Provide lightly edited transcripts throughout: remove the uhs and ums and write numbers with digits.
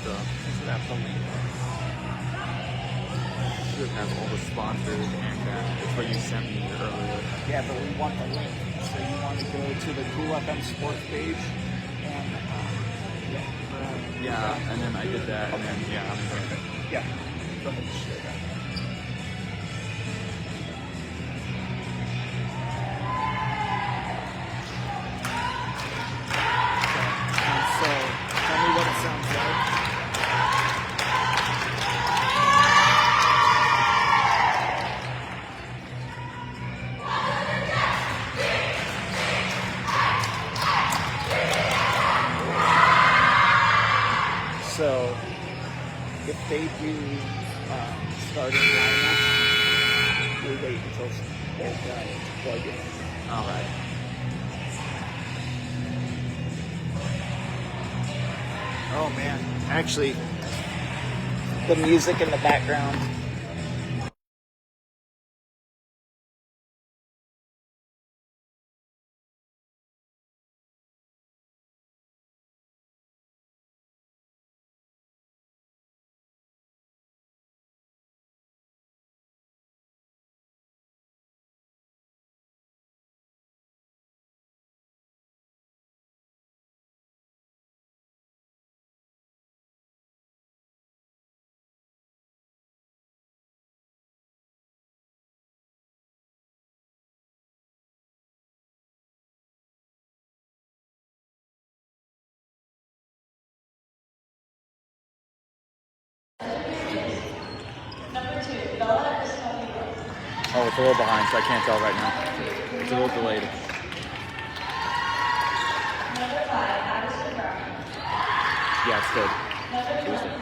stuff. That's what I believe. Should have all the sponsors and it's what you sent me earlier. Yeah, but we want the link. So you want to go to the Cool FM Sports page and yeah, and then I did that, and then yeah, I'm here. Yeah. Go ahead and share that. So tell me what it sounds like. So if they do starting lineup, we wait until they're done to plug in. All right. Oh man, actually, the music in the background. Oh, it's a little behind, so I can't tell right now. It's a little delayed. Yeah, it's good. Tuesday.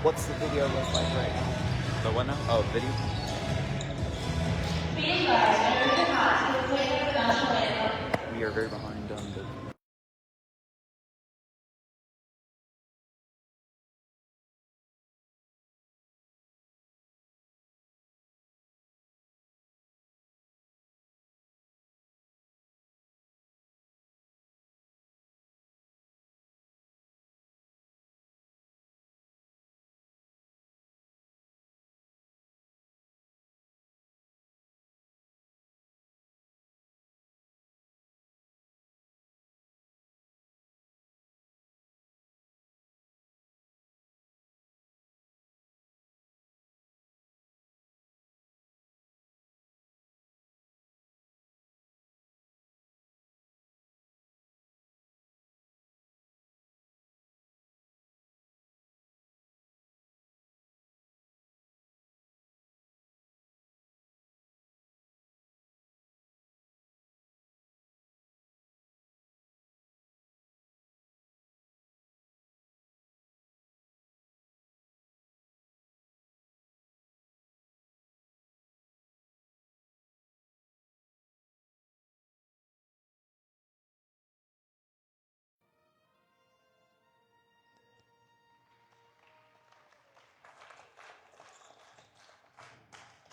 What's the video look like right now? The what now? Oh, video? We are very behind on the...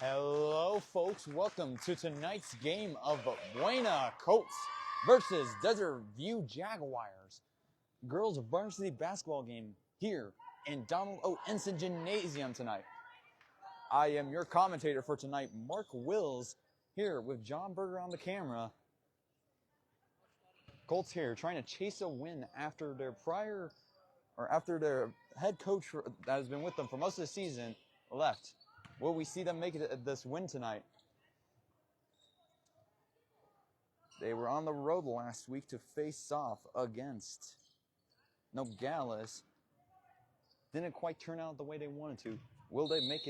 Hello, folks, welcome to tonight's game of Buena Colts versus Desert View Jaguars. Girls varsity basketball game here in Donald O. Ensign Gymnasium tonight. I am your commentator for tonight, Mark Wills, here with John Berger on the camera. Colts here trying to chase a win after their head coach that has been with them for most of the season left. Will we see them make it this win tonight? They were on the road last week to face off against Nogales. Didn't quite turn out the way they wanted to. Will they make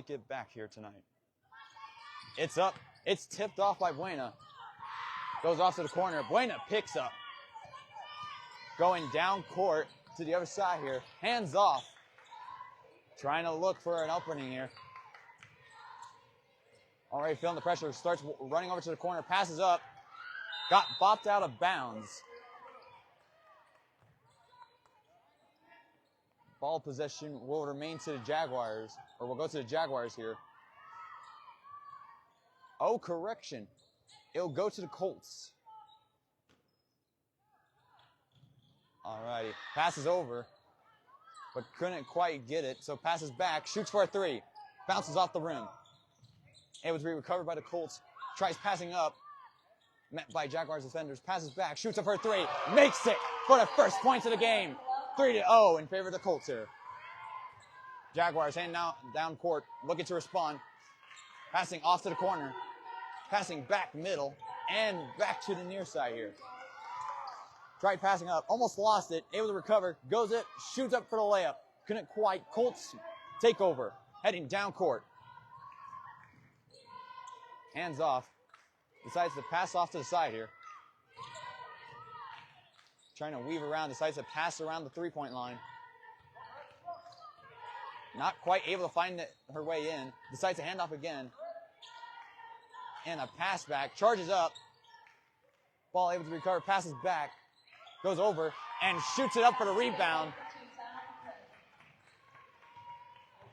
it back here tonight? It's up. It's tipped off by Buena. Goes off to the corner. Buena picks up. Going down court to the other side here. Hands off. Trying to look for an opening here. Already feeling the pressure. Starts running over to the corner. Passes up. Got bopped out of bounds. Ball possession will remain to the Jaguars. Or will go to the Jaguars here. Oh, correction. It'll go to the Colts. Alrighty. Passes over. But couldn't quite get it. So passes back. Shoots for a three. Bounces off the rim. Able to be recovered by the Colts. Tries passing up. Met by Jaguars defenders. Passes back. Shoots up for a three. Makes it for the first points of the game. 3-0 in favor of the Colts here. Jaguars hand down court. Looking to respond. Passing off to the corner. Passing back middle. And back to the near side here. Tried passing up. Almost lost it. Able to recover. Goes it. Shoots up for the layup. Couldn't quite. Colts take over. Heading down court. Hands off. Decides to pass off to the side here. Trying to weave around. Decides to pass around the three-point line. Not quite able to find her way in. Decides to hand off again. And a pass back. Charges up. Ball able to recover. Passes back. Goes over. And shoots it up for the rebound.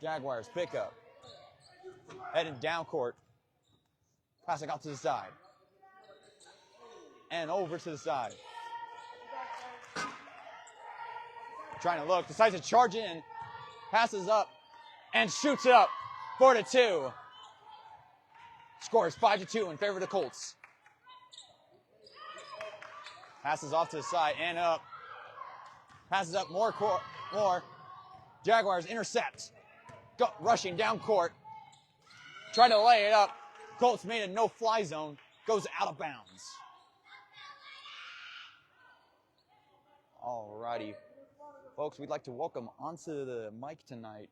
Jaguars pick up. Heading down court. Passing out to the side. And over to the side. Trying to look. Decides to charge in. Passes up. And shoots it up. 4-2. Scores 5-2 in favor of the Colts. Passes off to the side and up. Passes up more. Jaguars intercept. Rushing down court. Trying to lay it up. Colts made a no-fly zone. Goes out of bounds. Alrighty. Folks, we'd like to welcome onto the mic tonight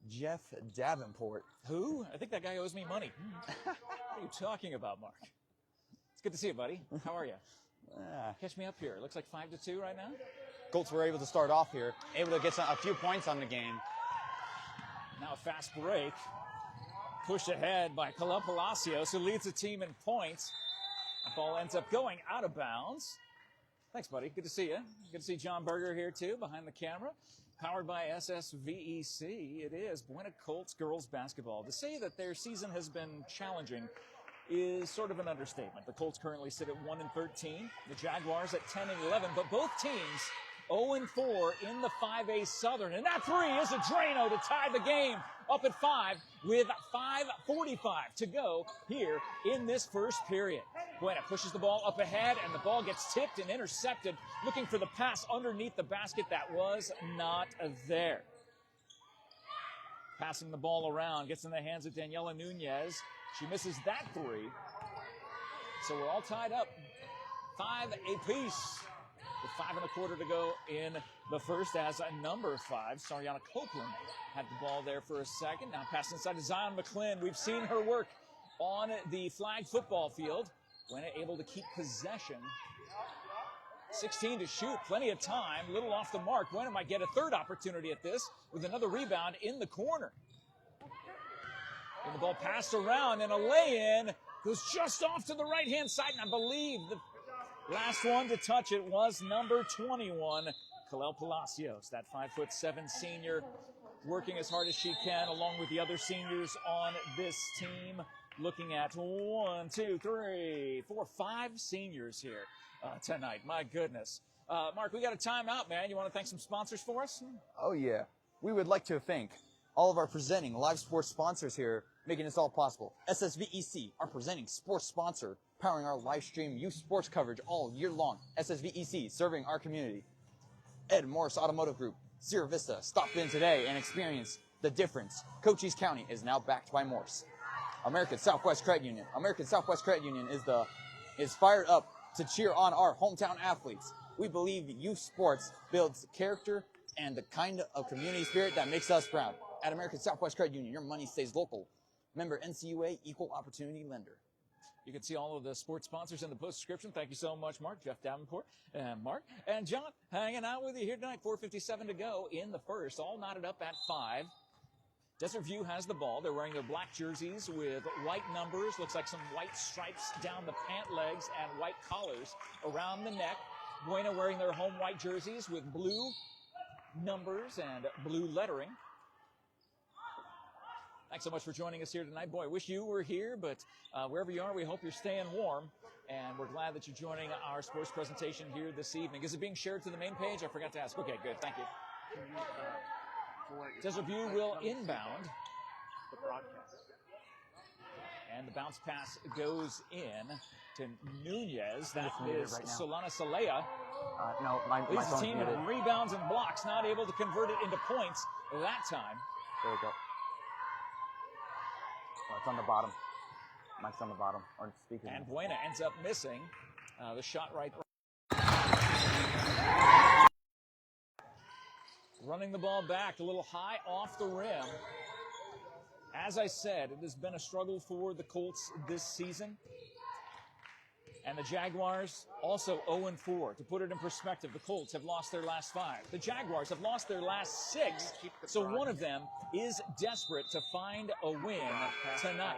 Jeff Davenport. Who? I think that guy owes me money. What are you talking about, Mark? It's good to see you, buddy. How are you? Catch me up here. It looks like 5-2 right now. Colts were able to start off here. Able to get a few points on the game. Now a fast break. Pushed ahead by Caleb Palacios, who leads the team in points. The ball ends up going out of bounds. Thanks, buddy. Good to see you. Good to see John Berger here, too, behind the camera. Powered by SSVEC, it is Buena Colts girls basketball. To say that their season has been challenging is sort of an understatement. The Colts currently sit at 1-13, the Jaguars at 10-11, but both teams 0-4 in the 5A Southern. And that three is a Drano to tie the game up at 5 with 5:45 to go here in this first period. Buena pushes the ball up ahead, and the ball gets tipped and intercepted, looking for the pass underneath the basket that was not there. Passing the ball around, gets in the hands of Daniela Nunez. She misses that three. So we're all tied up. 5 apiece. With 5 1/4 to go in the first as number 5, Sariana Copeland, had the ball there for a second. Now pass inside to Zion McClin. We've seen her work on the flag football field. Buena able to keep possession. 16 to shoot, plenty of time, little off the mark. Buena might get a third opportunity at this with another rebound in the corner. And the ball passed around and a lay-in goes just off to the right-hand side, and I believe the last one to touch it was number 21, Kalel Palacios, that 5'7" senior working as hard as she can along with the other seniors on this team. Looking at 1, 2, 3, 4, 5 seniors here tonight. My goodness. Mark, we got a timeout, man. You want to thank some sponsors for us? Oh, yeah. We would like to thank all of our presenting live sports sponsors here, making this all possible. SSVEC, our presenting sports sponsor, powering our live stream youth sports coverage all year long. SSVEC, serving our community. MORSE Automotive Group, Sierra Vista. Stop in today and experience the difference. Cochise County is now backed by MORSE. American Southwest Credit Union. American Southwest Credit Union is fired up to cheer on our hometown athletes. We believe youth sports builds character and the kind of community spirit that makes us proud. At American Southwest Credit Union, your money stays local. Member NCUA, Equal Opportunity Lender. You can see all of the sports sponsors in the post description. Thank you so much, Mark, Jeff Davenport, and Mark, and John hanging out with you here tonight. 4:57 to go in the first, all knotted up at 5. Desert View has the ball. They're wearing their black jerseys with white numbers. Looks like some white stripes down the pant legs and white collars around the neck. Buena wearing their home white jerseys with blue numbers and blue lettering. Thanks so much for joining us here tonight. Boy, I wish you were here, but wherever you are, we hope you're staying warm. And we're glad that you're joining our sports presentation here this evening. Is it being shared to the main page? I forgot to ask. Okay, good. Thank you. Desert View will inbound. And the bounce pass goes in to Nunez. That is Solana Salea. No, my Leads the phone's team muted. in rebounds and blocks, not able to convert it into points that time. There we go. Oh, it's on the bottom. Mike's on the bottom. Or speaker. And Buena ends up missing the shot right. Running the ball back a little high off the rim. As I said, it has been a struggle for the Colts this season. And the Jaguars also 0-4. To put it in perspective, the Colts have lost their last 5. The Jaguars have lost their last 6. So one of them is desperate to find a win tonight.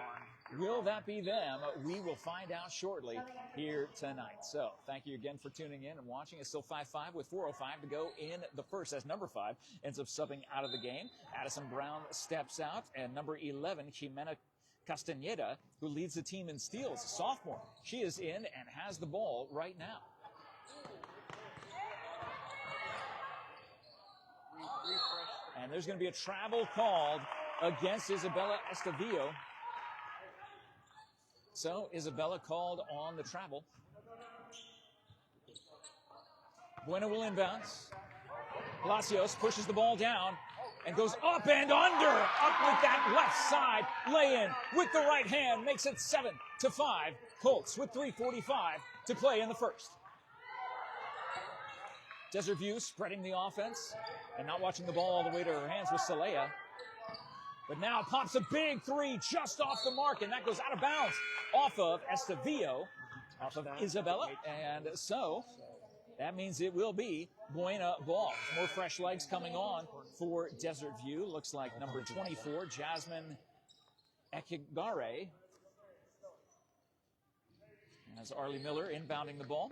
Will that be them? We will find out shortly here tonight. So thank you again for tuning in and watching. It's still 5-5 with 4:05 to go in the first, as number 5 ends up subbing out of the game. Addison Brown steps out, and number 11, Jimena Castaneda, who leads the team in steals, a sophomore. She is in and has the ball right now. And there's going to be a travel called against Isabella Estavillo. So Isabella called on the travel. Buena will inbounds. Palacios pushes the ball down and goes up and under. Up with that left side. Lay in with the right hand. Makes it 7-5. Colts with 3:45 to play in the first. Desert View spreading the offense and not watching the ball all the way to her hands with Salea. But now pops a big 3 just off the mark, and that goes out of bounds off of Estavillo, off of Isabella. And so that means it will be Buena ball. More fresh legs coming on for Desert View. Looks like number 24, Jasmine Ekigare. As Arlie Miller inbounding the ball.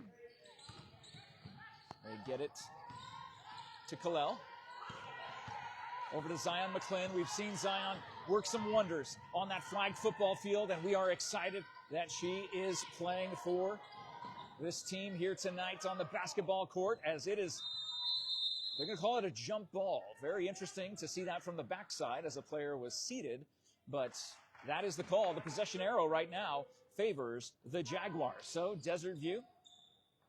They get it to Kalel. Over to Zion McClin. We've seen Zion work some wonders on that flag football field, and we are excited that she is playing for this team here tonight on the basketball court, as it is, they're going to call it a jump ball. Very interesting to see that from the backside as a player was seated, but that is the call. The possession arrow right now favors the Jaguars. So Desert View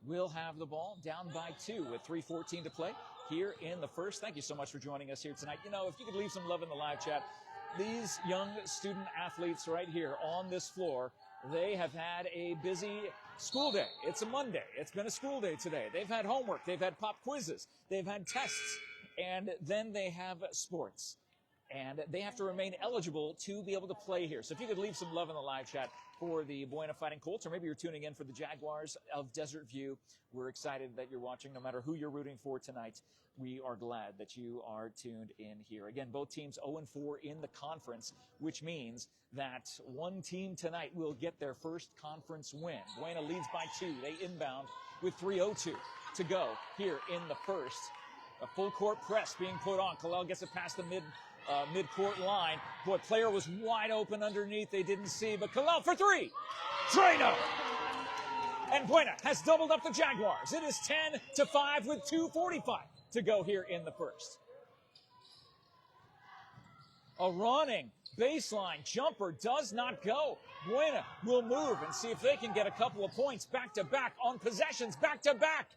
will have the ball down by 2 with 3:14 to play here in the first. Thank you so much for joining us here tonight. You know, if you could leave some love in the live chat, these young student athletes right here on this floor, they have had a busy school day. It's a Monday. It's been a school day today. They've had homework. They've had pop quizzes. They've had tests. And then they have sports. And they have to remain eligible to be able to play here. So if you could leave some love in the live chat for the Buena Fighting Colts, or maybe you're tuning in for the Jaguars of Desert View, we're excited that you're watching. No matter who you're rooting for tonight, we are glad that you are tuned in here. Again, both teams 0-4 in the conference, which means that one team tonight will get their first conference win. Buena leads by 2. They inbound with 3:02 to go here in the first. A full court press being put on. Kalel gets it past the midcourt line. Boy, player was wide open underneath. They didn't see, but Kalel for three. Drano. And Buena has doubled up the Jaguars. It is 10-5 with 2:45 to go here in the first. A running baseline jumper does not go. Buena will move and see if they can get a couple of points back-to-back on possessions back-to-back.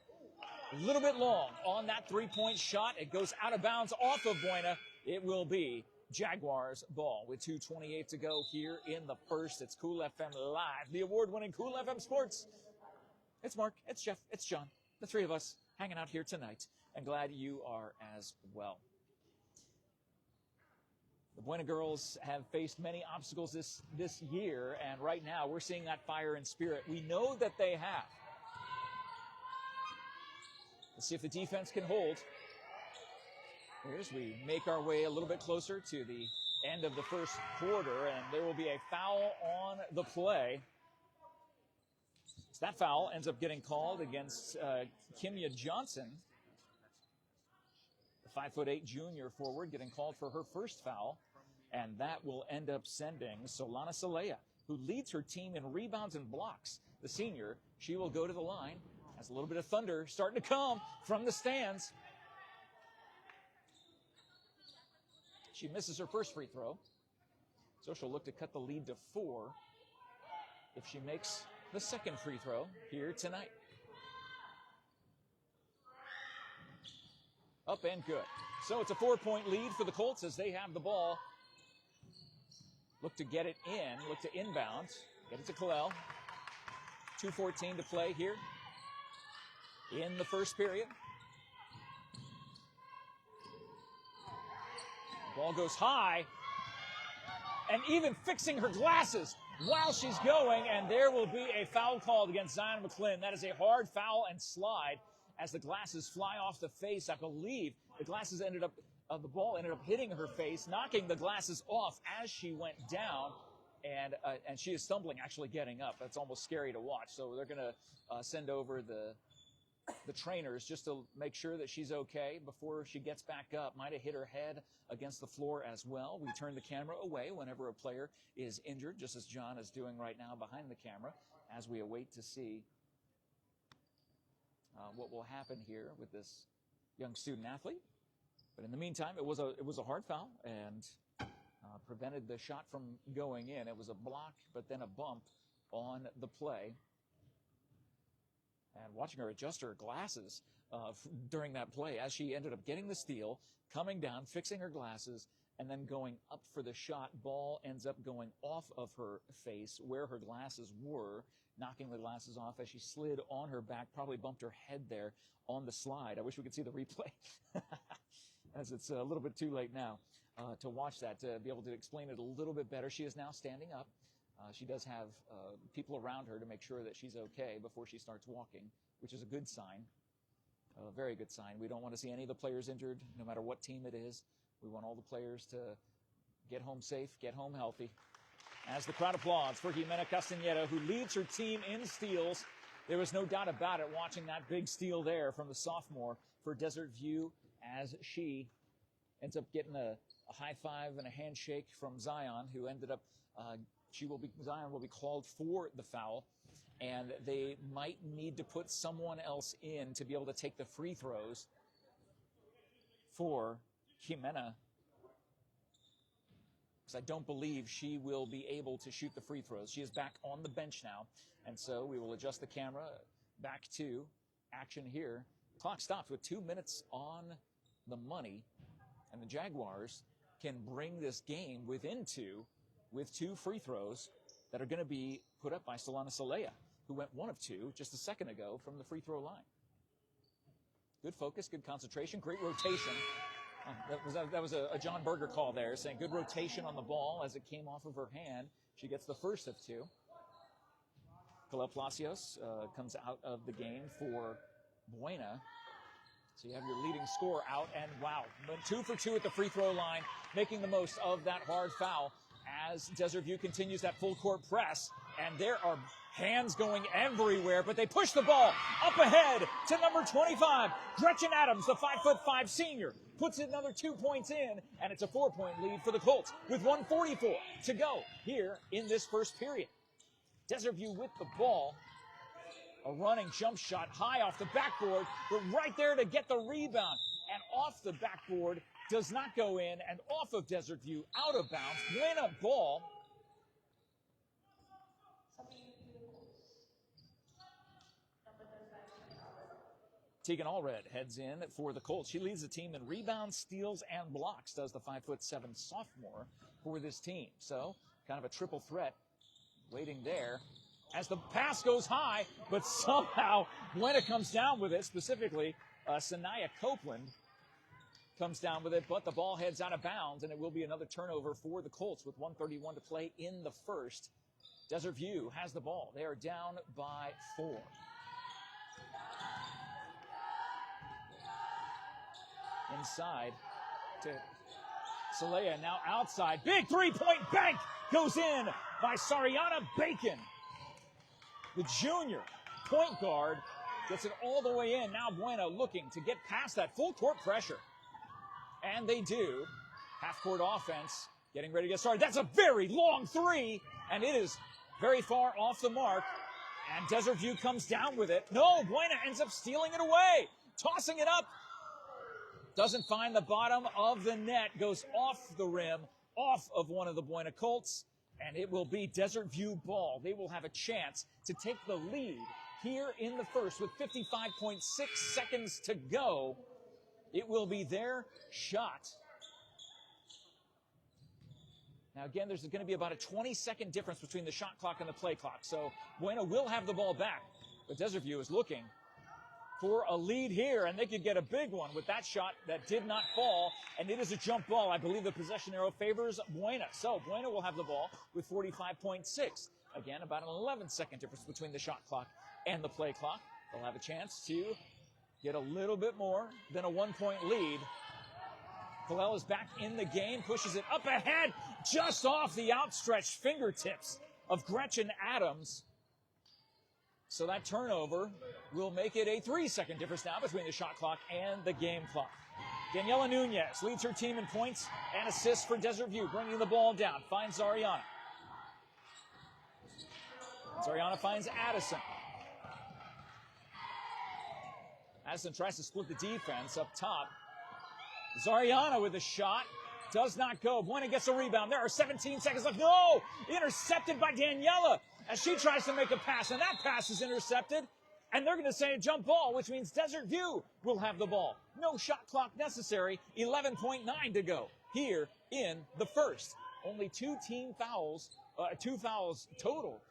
A little bit long on that three-point shot. It goes out of bounds off of Buena. It will be Jaguars ball with 2:28 to go here in the first. It's Cool FM Live, the award-winning Cool FM Sports. It's Mark, it's Jeff, it's John, the three of us hanging out here tonight, and glad you are as well. The Buena girls have faced many obstacles this year, and right now we're seeing that fire and spirit. We know that they have. Let's see if the defense can hold. As we make our way a little bit closer to the end of the first quarter, and there will be a foul on the play. So that foul ends up getting called against Kimya Johnson, the 5'8" junior forward, getting called for her first foul, and that will end up sending Solana Salea, who leads her team in rebounds and blocks. The senior, she will go to the line. Has a little bit of thunder starting to come from the stands. She misses her first free throw, so she'll look to cut the lead to 4 if she makes the second free throw here tonight. Up and good. So it's a 4-point lead for the Colts as they have the ball. Look to get it in, look to inbound, get it to Kalel. 2:14 to play here in the first period. Ball goes high, and even fixing her glasses while she's going, and there will be a foul called against Zion McClin. That is a hard foul and slide as the glasses fly off the face. I believe the glasses the ball ended up hitting her face, knocking the glasses off as she went down, and she is stumbling, actually getting up. That's almost scary to watch. So they're going to send over the trainers just to make sure that she's okay before she gets back up. Might have hit her head against the floor as well. We turn the camera away whenever a player is injured, just as John is doing right now behind the camera, as we await to see what will happen here with this young student athlete. But in the meantime, it was a hard foul and prevented the shot from going in. It was a block, but then a bump on the play. And watching her adjust her glasses during that play as she ended up getting the steal, coming down, fixing her glasses, and then going up for the shot. Ball ends up going off of her face where her glasses were, knocking the glasses off as she slid on her back, probably bumped her head there on the slide. I wish we could see the replay as it's a little bit too late now to watch that, to be able to explain it a little bit better. She is now standing up. She does have people around her to make sure that she's okay before she starts walking, which is a good sign, a very good sign. We don't want to see any of the players injured, no matter what team it is. We want all the players to get home safe, get home healthy. As the crowd applauds for Jimena Castañeda, who leads her team in steals. There was no doubt about it watching that big steal there from the sophomore for Desert View, as she ends up getting a high five and a handshake from Zion, who ended up Zion will be called for the foul, and they might need to put someone else in to be able to take the free throws for Jimena, because I don't believe she will be able to shoot the free throws. She is back on the bench now, and so we will adjust the camera back to action here. Clock stops with 2 minutes on the money, and the Jaguars can bring this game within 2 with 2 free throws that are going to be put up by Solana Salea, who went 1 of 2 just a second ago from the free throw line. Good focus, good concentration, great rotation. That was a John Berger call there, saying good rotation on the ball as it came off of her hand. She gets the first of 2. Kalel Palacios comes out of the game for Buena. So you have your leading scorer out, and wow, 2 for 2 at the free throw line, making the most of that hard foul as Desert View continues that full court press. And there are Hands going everywhere, but they push the ball up ahead to number 25. Gretchen Adams, the 5'5" senior, puts another 2 points in, and it's a 4-point lead for the Colts with 1:44 to go here in this first period. Desert View with the ball. A running jump shot high off the backboard, but right there to get the rebound. And off the backboard does not go in, and off of Desert View, out of bounds. Buena ball. Tegan Allred heads in for the Colts. She leads the team in rebounds, steals, and blocks, does the 5'7" sophomore for this team. So kind of a triple threat waiting there as the pass goes high, but somehow Buena comes down with it, specifically Sanaya Copeland comes down with it, but the ball heads out of bounds, and it will be another turnover for the Colts with 1:31 to play in the first. Desert View has the ball. They are down by 4. Inside to Saleha, now outside. Big three-point bank goes in by Sariana Bacon. The junior point guard gets it all the way in. Now Buena looking to get past that full court pressure. And they do. Half-court offense getting ready to get started. That's a very long three, and it is very far off the mark. And Desert View comes down with it. No, Buena ends up stealing it away, tossing it up. Doesn't find the bottom of the net, goes off the rim, off of one of the Buena Colts, and it will be Desert View ball. They will have a chance to take the lead here in the first with 55.6 seconds to go. It will be their shot. Now, again, there's going to be about a 20-second difference between the shot clock and the play clock, so Buena will have the ball back, but Desert View is looking for a lead here, and they could get a big one with that shot that did not fall, and it is a jump ball. I believe the possession arrow favors Buena. So Buena will have the ball with 45.6. Again, about an 11-second difference between the shot clock and the play clock. They'll have a chance to get a little bit more than a 1-point lead. Colell is back in the game, pushes it up ahead, just off the outstretched fingertips of Gretchen Adams. So that turnover will make it a 3-second difference now between the shot clock and the game clock. Daniela Nunez leads her team in points and assists for Desert View, bringing the ball down. Finds Zariana. Zariana finds Addison. Addison tries to split the defense up top. Zariana with a shot. Does not go. Buena gets a rebound. There are 17 seconds left. No! Intercepted by Daniela as she tries to make a pass, and that pass is intercepted. And they're going to say a jump ball, which means Desert View will have the ball. No shot clock necessary. 11.9 to go here in the first. Only two fouls total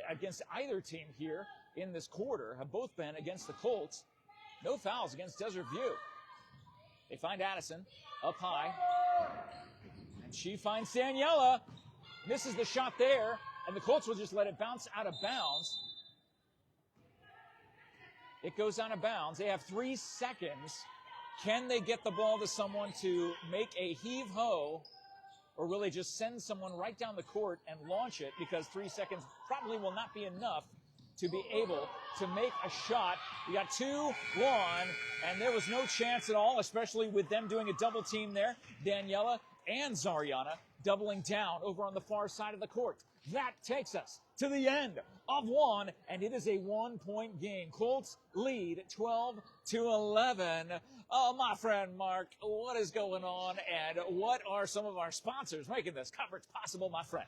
against either team here in this quarter have both been against the Colts. No fouls against Desert View. They find Addison up high. And she finds Daniela. Misses the shot there. And the Colts will just let it bounce out of bounds. It goes out of bounds. They have 3 seconds. Can they get the ball to someone to make a heave-ho? Or will they just send someone right down the court and launch it? Because 3 seconds probably will not be enough to be able to make a shot. We got 2-1, and there was no chance at all, especially with them doing a double team there. Daniela and Zariana doubling down over on the far side of the court. That takes us to the end of one, and it is a 1-point game. Colts lead 12-11. Oh, my friend Mark, what is going on, and what are some of our sponsors making this coverage possible, my friend?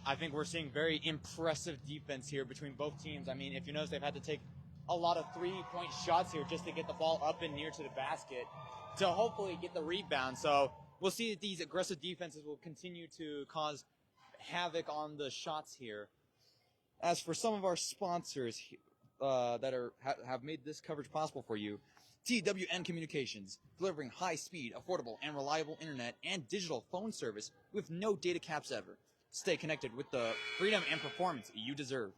I think we're seeing very impressive defense here between both teams. I mean, if you notice, they've had to take a lot of 3-point shots here just to get the ball up and near to the basket to hopefully get the rebound. So we'll see that these aggressive defenses will continue to cause havoc on the shots here. As for some of our sponsors that have made this coverage possible for you, TWN Communications, delivering high-speed, affordable, and reliable internet and digital phone service with no data caps ever. Stay connected with the freedom and performance you deserve.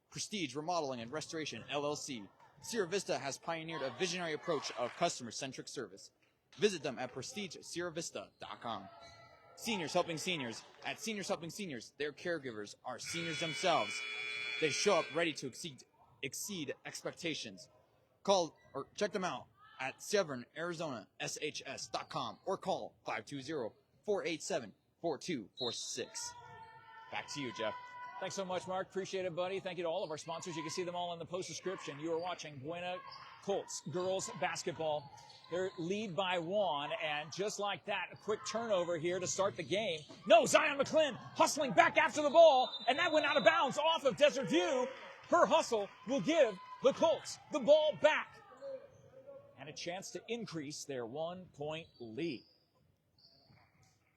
Prestige Remodeling and Restoration, LLC. Sierra Vista has pioneered a visionary approach of customer-centric service. Visit them at prestigesierravista.com. Seniors Helping Seniors. At Seniors Helping Seniors, their caregivers are seniors themselves. They show up ready to exceed expectations. Call or check them out at SevernArizonaSHS.com or call 520-487-4246. Back to you, Jeff. Thanks so much, Mark. Appreciate it, buddy. Thank you to all of our sponsors. You can see them all in the post description. You are watching Buena Colts girls basketball. They're lead by 1, and just like that, a quick turnover here to start the game. No, Zion McClin hustling back after the ball, and that went out of bounds off of Desert View. Her hustle will give the Colts the ball back and a chance to increase their 1-point lead.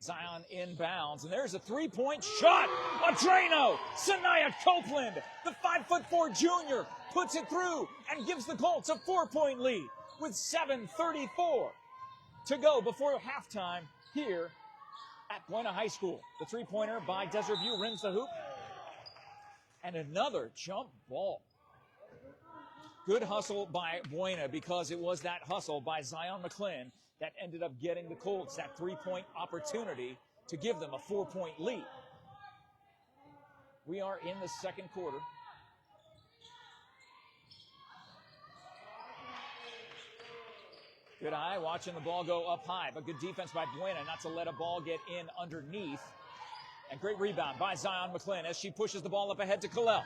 Zion inbounds, and there's a three-point shot. A Drano. Sanaya Copeland, the 5'4" junior, puts it through and gives the Colts a 4-point lead with 7:34 to go before halftime here at Buena High School. The three-pointer by Desert View rims the hoop. And another jump ball. Good hustle by Buena, because it was that hustle by Zion McClin that ended up getting the Colts that three-point opportunity to give them a 4-point lead. We are in the second quarter. Good eye watching the ball go up high, but good defense by Buena not to let a ball get in underneath. And great rebound by Zion McClin as she pushes the ball up ahead to Kalel.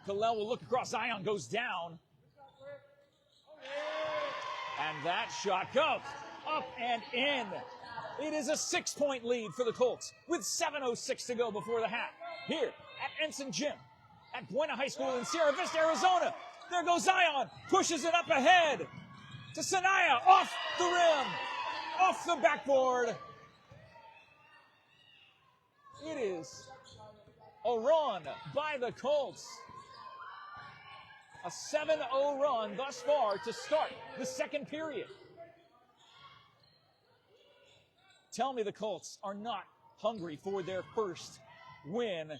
Kalel will look across. Zion goes down. And that shot goes up and in. It is a 6-point lead for the Colts with 7:06 to go before the half. Here at Ensign Gym at Buena High School in Sierra Vista, Arizona. There goes Zion. Pushes it up ahead to Sanaya. Off the rim. Off the backboard. It is a run by the Colts. A 7-0 run thus far to start the second period. Tell me the Colts are not hungry for their first win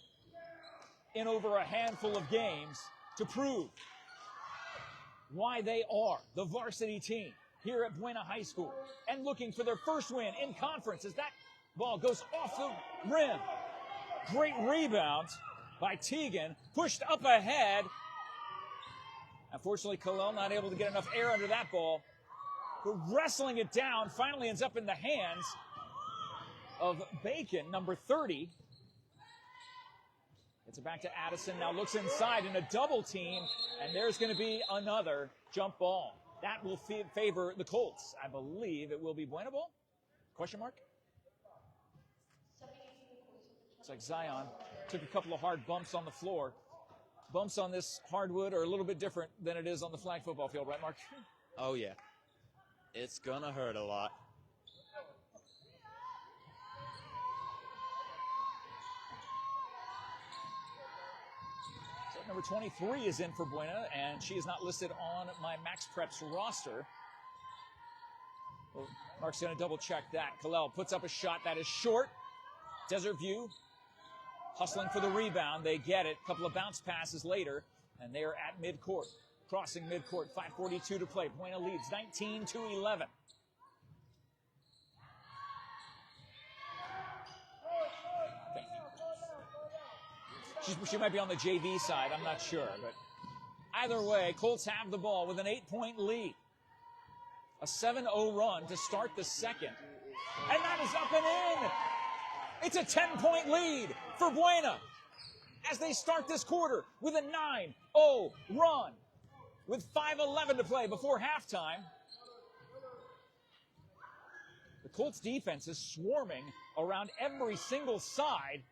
in over a handful of games to prove why they are the varsity team here at Buena High School and looking for their first win in conference as that ball goes off the rim. Great rebound by Teagan, pushed up ahead. Unfortunately, Kalel not able to get enough air under that ball. But wrestling it down finally ends up in the hands of Bacon, number 30. Gets it back to Addison, now looks inside in a double team, and there's going to be another jump ball. That will favor the Colts. I believe it will be Buena ball? Question mark? Looks like Zion took a couple of hard bumps on the floor. Bumps on this hardwood are a little bit different than it is on the flag football field, right, Mark? Oh, yeah. It's gonna hurt a lot. So number 23 is in for Buena, and she is not listed on my Max Preps roster. Well, Mark's going to double check that. Kalel puts up a shot that is short. Desert View hustling for the rebound. They get it. A couple of bounce passes later, and they are at midcourt. Crossing midcourt, 5:42 to play. Buena leads 19-11. She might be on the JV side. I'm not sure. But either way, Colts have the ball with an 8-point lead. A 7-0 run to start the second. And that is up and in. It's a 10-point lead for Buena as they start this quarter with a 9-0 run with 5:11 to play before halftime. The Colts defense is swarming around every single side.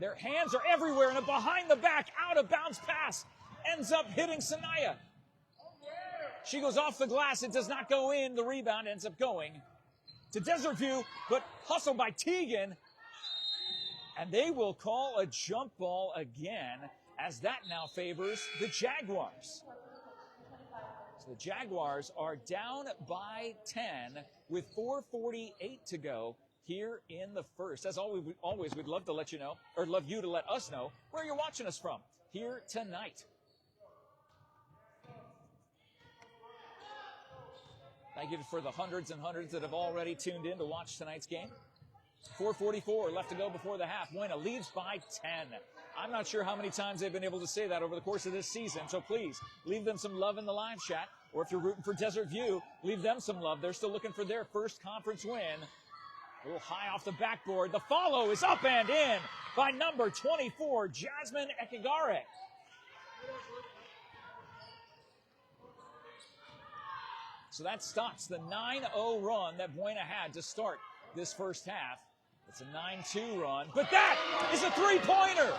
Their hands are everywhere, and a behind-the-back, out-of-bounds pass ends up hitting Sanaya. She goes off the glass. It does not go in. The rebound ends up going to Desert View, but hustled by Teagan. And they will call a jump ball again, as that now favors the Jaguars. So the Jaguars are down by 10 with 4:48 to go here in the first. As always, we'd love to let you know, or love you to let us know, where you're watching us from here tonight. Thank you for the hundreds and hundreds that have already tuned in to watch tonight's game. 4:44 left to go before the half. Buena leads by 10 I'm not sure how many times they've been able to say that over the course of this season. So please, leave them some love in the live chat. Or if you're rooting for Desert View, leave them some love. They're still looking for their first conference win. A little high off the backboard. The follow is up and in by number 24, Jasmine Ekigare. So that stops the 9-0 run that Buena had to start this first half. It's a 9-2 run, but that is a three-pointer.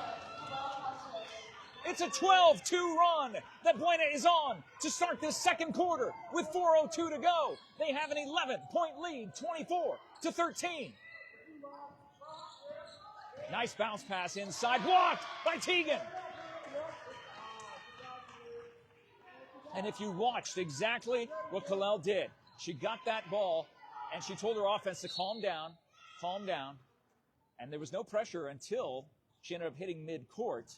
It's a 12-2 run that Buena is on to start this second quarter with 4:02 to go. They have an 11-point lead, 24-13. Nice bounce pass inside, blocked by Teagan. And if you watched exactly what Kalel did, she got that ball and she told her offense to calm down. And there was no pressure until she ended up hitting mid-court.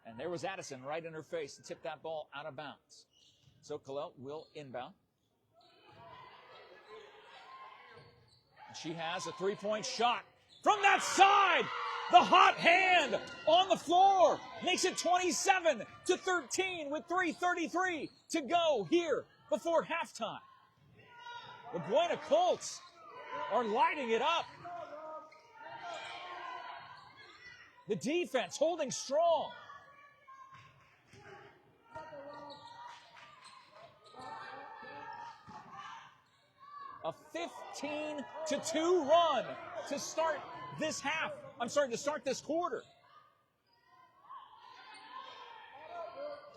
And there was Addison right in her face to tip that ball out of bounds. So Kalel will inbound. And she has a three-point shot from that side. The hot hand on the floor makes it 27-13 with 3:33 to go here before halftime. The Buena Colts are lighting it up. The defense holding strong. A 15-2 run to start this half. to start this quarter.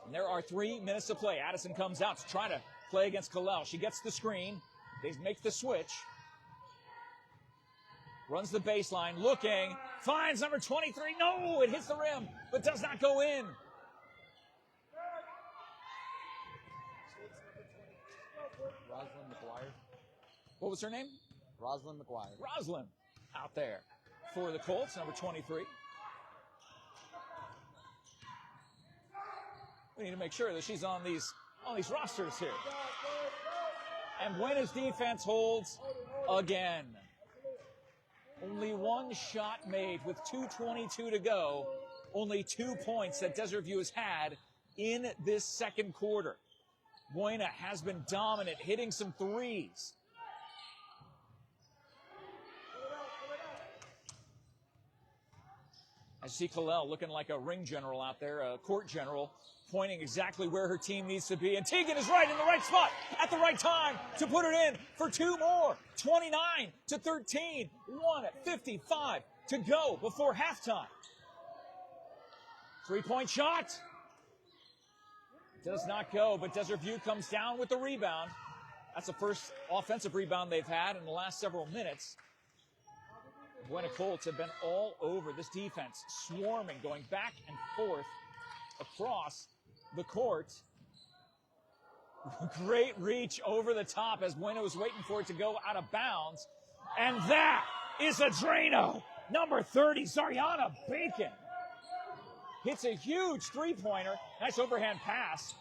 And there are 3 minutes to play. Addison comes out to try to play against Kalel. She gets the screen. They make the switch. Runs the baseline, looking, finds number 23. No, it hits the rim, but does not go in. Rosalind McGuire. What was her name? Rosalind McGuire. Rosalind out there for the Colts, number 23. We need to make sure that she's on these rosters here. And Buena's defense holds again. Only one shot made with 2:22 to go. Only 2 points that Desert View has had in this second quarter. Buena has been dominant, hitting some threes. I see Kalel looking like a ring general out there, a court general, pointing exactly where her team needs to be. And Teagan is right in the right spot at the right time to put it in for 2 more. 29-13, 1:55 to go before halftime. 3-point shot. Does not go, but Desert View comes down with the rebound. That's the first offensive rebound they've had in the last several minutes. Buena Colts have been all over this defense, swarming, going back and forth across the court. Great reach over the top as Buena was waiting for it to go out of bounds. And that is a Drano. Number 30, Zariana Bacon. Hits a huge three-pointer. Nice overhand pass.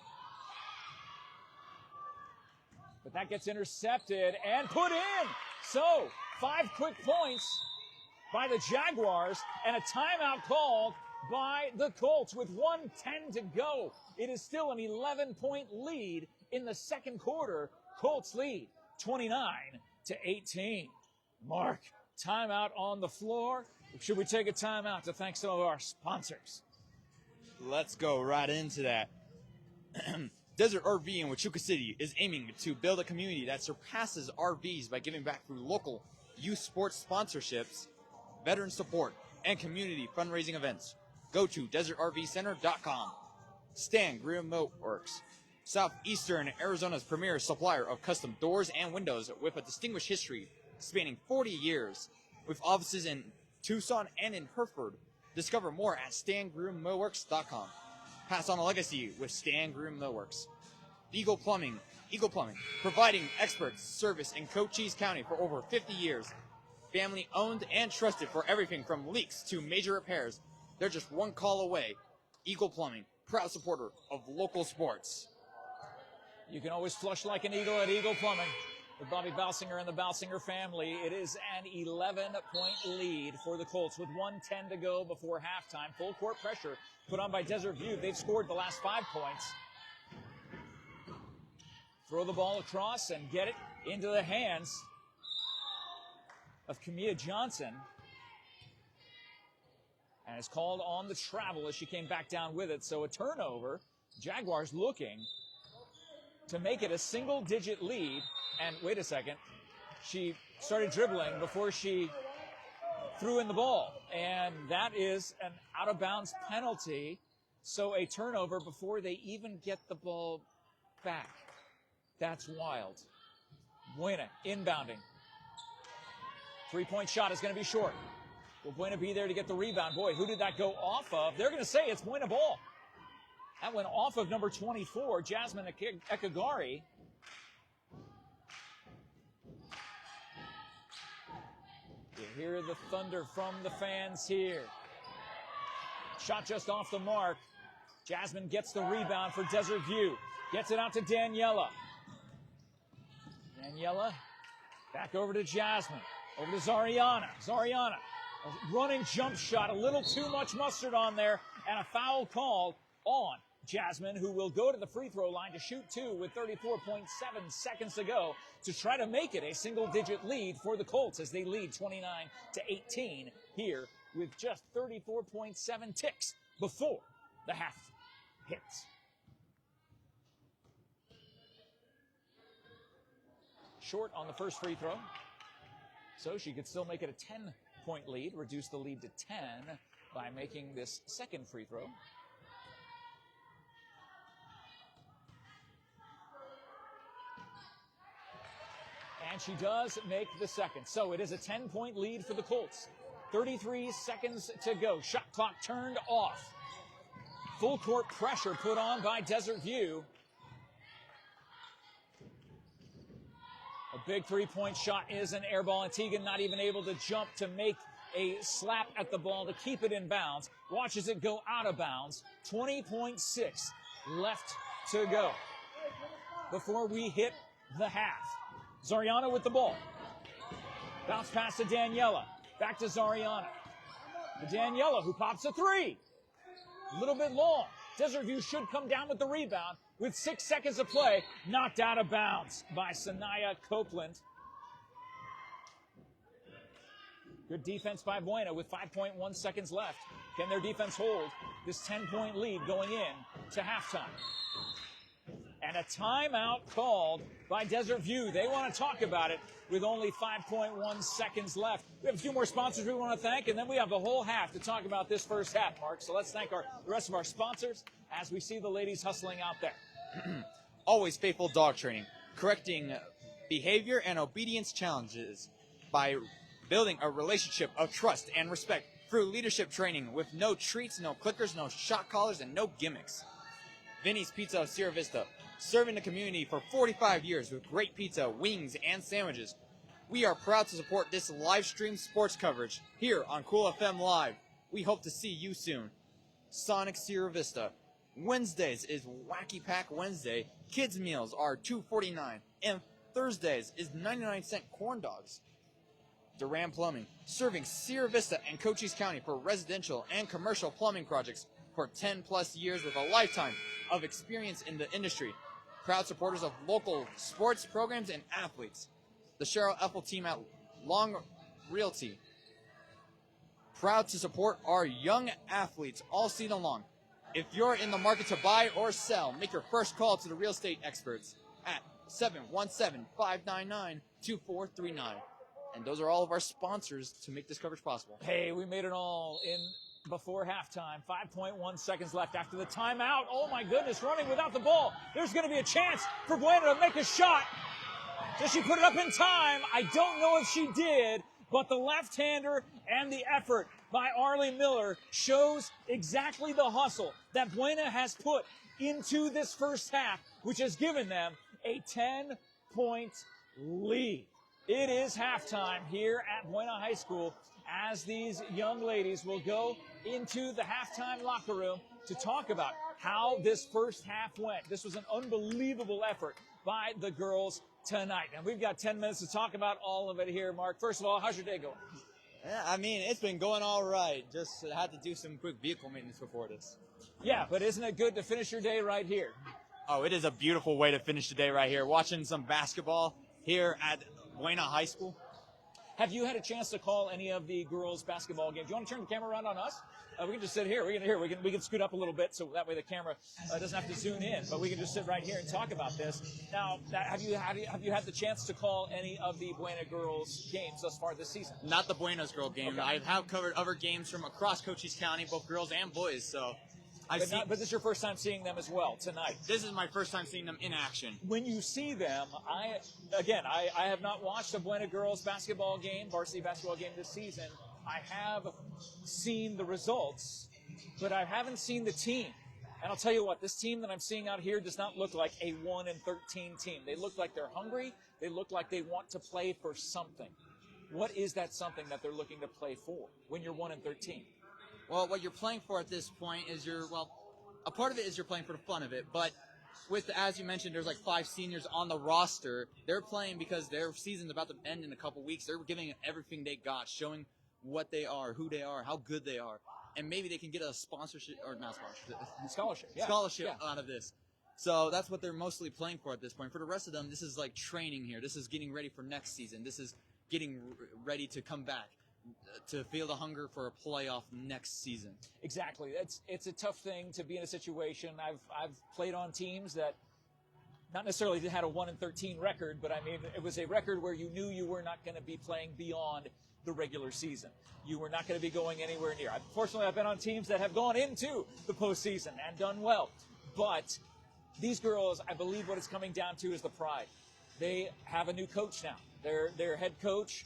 But that gets intercepted and put in. So, 5 quick points by the Jaguars and a timeout called by the Colts with 1:10 to go. It is still an 11-point lead in the second quarter. Colts lead 29-18. Mark, timeout on the floor. Should we take a timeout to thank some of our sponsors? Let's go right into that. Desert RV in Huachuca City is aiming to build a community that surpasses RVs by giving back through local youth sports sponsorships, veteran support, and community fundraising events. Go to desertrvcenter.com. Stan Remote Works, Southeastern Arizona's premier supplier of custom doors and windows with a distinguished history spanning 40 years, with offices in Tucson and in Hereford. Discover more at stangroommillworks.com. Pass on a legacy with Stan Groom Millworks. Eagle Plumbing, providing expert service in Cochise County for over 50 years. Family owned and trusted for everything from leaks to major repairs. They're just one call away. Eagle Plumbing, proud supporter of local sports. You can always flush like an eagle at Eagle Plumbing. with Bobby Balsinger and the Balsinger family. It is an 11-point lead for the Colts with 1:10 to go before halftime. Full court pressure put on by Desert View. They've scored the last 5 points. Throw the ball across and get it into the hands of Camilla Johnson. And it's called on the travel as she came back down with it. So a turnover. Jaguars looking to make it a single-digit lead. And wait a second. She started dribbling before she threw in the ball. And that is an out-of-bounds penalty. So a turnover before they even get the ball back. That's wild. Buena inbounding. 3-point shot is going to be short. Will Buena be there to get the rebound? Boy, who did that go off of? They're going to say it's Buena ball. That went off of number 24, Jasmine Ekagari. You hear the thunder from the fans here. Shot just off the mark. Jasmine gets the rebound for Desert View. Gets it out to Daniela. Daniela back over to Jasmine. Over to Zariana. Zariana, a running jump shot. A little too much mustard on there. And a foul called on Jasmine, who will go to the free throw line to shoot 2 with 34.7 seconds to go to try to make it a single-digit lead for the Colts as they lead 29-18 here with just 34.7 ticks before the half hits. Short on the first free throw. So she could still make it a 10-point lead, reduce the lead to 10 by making this second free throw. And she does make the second. So it is a 10-point lead for the Colts. 33 seconds to go. Shot clock turned off. Full court pressure put on by Desert View. A big 3-point shot is an air ball, and Teagan not even able to jump to make a slap at the ball to keep it in bounds. Watches it go out of bounds. 20.6 left to go before we hit the half. Zariana with the ball. Bounce pass to Daniela. Back to Zariana. To Daniela, who pops a 3. A little bit long. Desert View should come down with the rebound with 6 seconds of play. Knocked out of bounds by Sanaya Copeland. Good defense by Buena with 5.1 seconds left. Can their defense hold this 10-point lead going in to halftime? And a timeout called by Desert View. They want to talk about it with only 5.1 seconds left. We have a few more sponsors we want to thank, and then we have the whole half to talk about this first half, Mark. So let's thank the rest of our sponsors as we see the ladies hustling out there. Always Faithful Dog Training, correcting behavior and obedience challenges by building a relationship of trust and respect through leadership training with no treats, no clickers, no shot callers, and no gimmicks. Vinny's Pizza of Sierra Vista, serving the community for 45 years with great pizza, wings, and sandwiches. We are proud to support this live stream sports coverage here on Cool FM Live. We hope to see you soon. Sonic Sierra Vista. Wednesdays is Wacky Pack Wednesday. Kids meals are $2.49. And Thursdays is 99-cent corn dogs. Duran Plumbing, serving Sierra Vista and Cochise County for residential and commercial plumbing projects for 10-plus years with a lifetime of experience in the industry. Proud supporters of local sports programs and athletes. The Cheryl Ethel team at Long Realty. Proud to support our young athletes all season long. If you're in the market to buy or sell, make your first call to the real estate experts at 717-599-2439. And those are all of our sponsors to make this coverage possible. Hey, we made it all in before halftime. 5.1 seconds left after the timeout. Oh, my goodness, running without the ball. There's going to be a chance for Buena to make a shot. Does she put it up in time? I don't know if she did, but the left-hander and the effort by Arlie Miller shows exactly the hustle that Buena has put into this first half, which has given them a 10-point lead. It is halftime here at Buena High School as these young ladies will go into the halftime locker room to talk about how this first half went. This was an unbelievable effort by the girls tonight. And we've got 10 minutes to talk about all of it here, Mark. First of all, how's your day going? Yeah, I mean, it's been going all right. Just had to do some quick vehicle maintenance before this. Yeah, but isn't it good to finish your day right here? Oh, it is a beautiful way to finish the day right here. Watching some basketball here at Buena High School. Have you had a chance to call any of the girls' basketball games? Do you want to turn the camera around on us? We can just sit here. We can scoot up a little bit so that way the camera doesn't have to zoom in. But we can just sit right here and talk about this. Now, have you had the chance to call any of the Buena girls' games thus far this season? Not the Buena's girl game. Okay. I have covered other games from across Cochise County, both girls and boys. So, But this is your first time seeing them as well tonight. This is my first time seeing them in action. When you see them, I have not watched a Buena girls basketball game, varsity basketball game this season. I have seen the results, but I haven't seen the team. And I'll tell you what, this team that I'm seeing out here does not look like a 1-13 team. They look like they're hungry. They look like they want to play for something. What is that something that they're looking to play for when you're 1-13? Well, what you're playing for at this point is a part of it is you're playing for the fun of it, but as you mentioned, there's like 5 seniors on the roster. They're playing because their season's about to end in a couple weeks. They're giving it everything they got, showing what they are, who they are, how good they are, and maybe they can get a scholarship out of this. So that's what they're mostly playing for at this point. For the rest of them, this is like training here. This is getting ready for next season. This is getting ready to come back, to feel the hunger for a playoff next season. Exactly. It's a tough thing to be in a situation. I've played on teams that not necessarily had a 1-13 record, but I mean it was a record where you knew you were not going to be playing beyond the regular season. You were not going to be going anywhere near. Fortunately, I've been on teams that have gone into the postseason and done well. But these girls, I believe what it's coming down to is the pride. They have a new coach now. Their head coach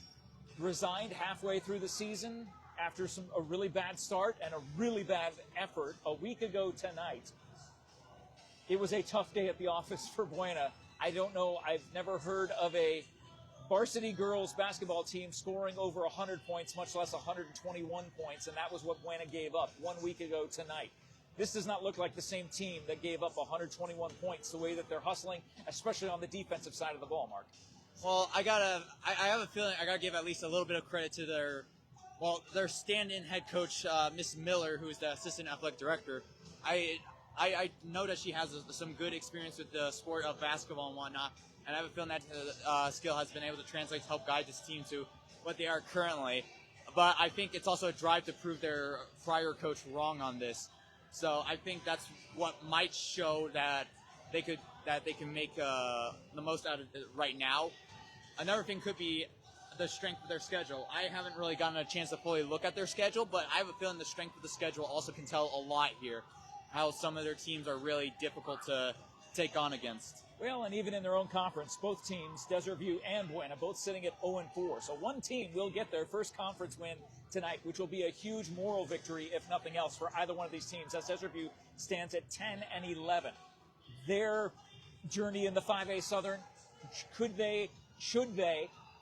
resigned halfway through the season after a really bad start and a really bad effort a week ago tonight. It was a tough day at the office for Buena. I don't know. I've never heard of a varsity girls basketball team scoring over 100 points, much less 121 points, and that was what Buena gave up 1 week ago tonight. This does not look like the same team that gave up 121 points the way that they're hustling, especially on the defensive side of the ball, Mark. Well, I have a feeling I gotta give at least a little bit of credit to their stand-in head coach, Miss Miller, who is the assistant athletic director. I know that she has some good experience with the sport of basketball and whatnot, and I have a feeling that skill has been able to translate to help guide this team to what they are currently. But I think it's also a drive to prove their prior coach wrong on this. So I think that's what might show that they can make the most out of it right now. Another thing could be the strength of their schedule. I haven't really gotten a chance to fully look at their schedule, but I have a feeling the strength of the schedule also can tell a lot here, how some of their teams are really difficult to take on against. Well, and even in their own conference, both teams, Desert View and Buena, both sitting at 0-4. So one team will get their first conference win tonight, which will be a huge moral victory, if nothing else, for either one of these teams, as Desert View stands at 10-11. Their journey in the 5A Southern, should they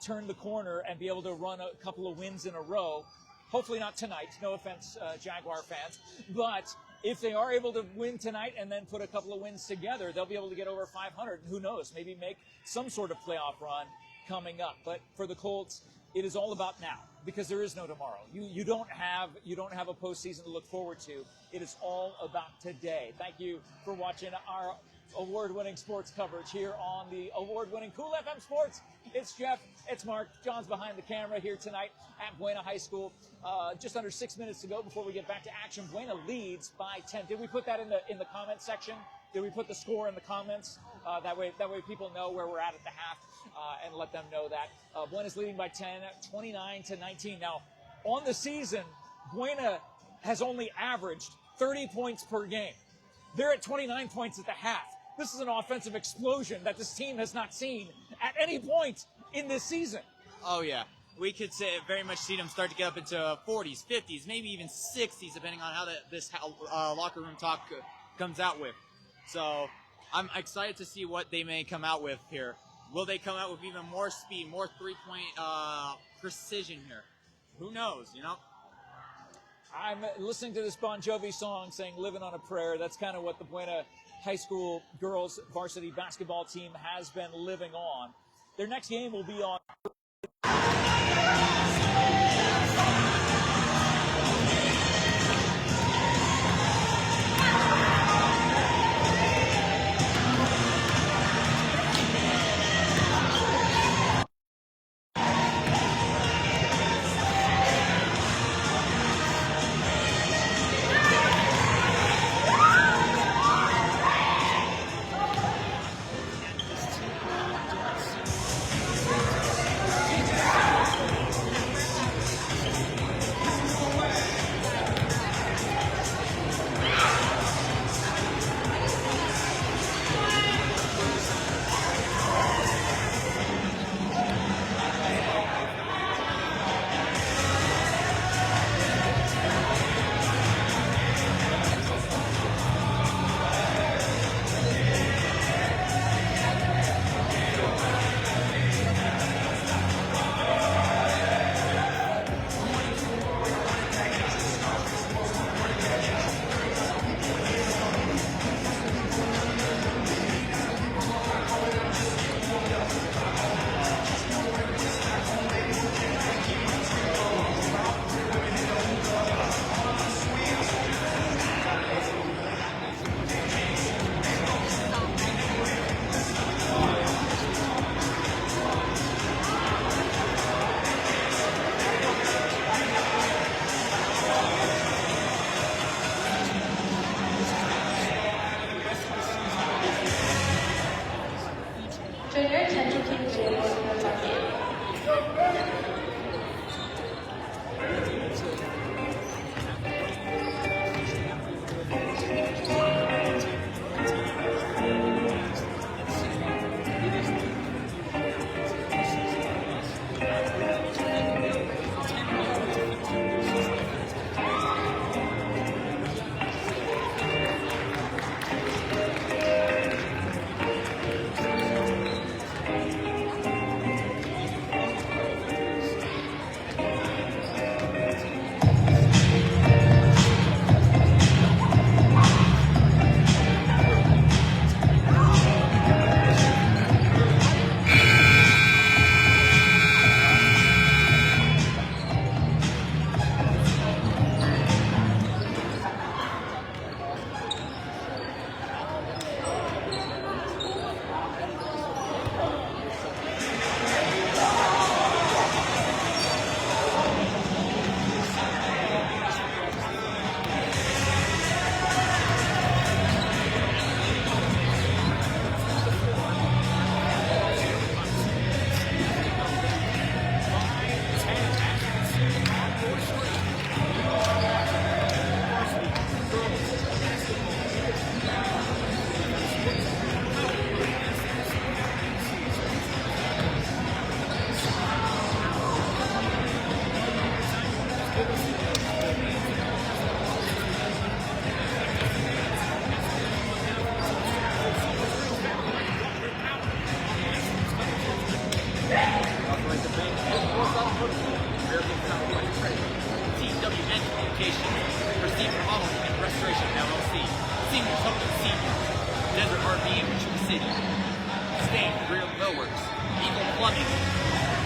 turn the corner and be able to run a couple of wins in a row? Hopefully not tonight. No offense, Jaguar fans. But if they are able to win tonight and then put a couple of wins together, they'll be able to get over 500. And who knows, maybe make some sort of playoff run coming up. But for the Colts, it is all about now, because there is no tomorrow. You don't have a postseason to look forward to. It is all about today. Thank you for watching our award-winning sports coverage here on the award-winning Cool FM Sports. It's Jeff, it's Mark, John's behind the camera here tonight at Buena High School. Just under 6 minutes to go before we get back to action. Buena leads by 10. Did we put that in the comments section? Did we put the score in the comments? That way people know where we're at the half and let them know that. Buena's leading by 10, 29-19. Now, on the season, Buena has only averaged 30 points per game. They're at 29 points at the half. This is an offensive explosion that this team has not seen at any point in this season. Oh, yeah. We could very much see them start to get up into 40s, 50s, maybe even 60s, depending on how this locker room talk comes out with. So I'm excited to see what they may come out with here. Will they come out with even more speed, more three-point precision here? Who knows, you know? I'm listening to this Bon Jovi song saying "Living on a Prayer." That's kind of what the Buena high school girls varsity basketball team has been living on. Their next game will be on Junior attention please wait for your target. TWN Communications, Proceed Remodeling and Restoration LLC, Seniors Helping Seniors, Desert RV in Richmond City, Stain Rear Millworks, Eagle Plumbing,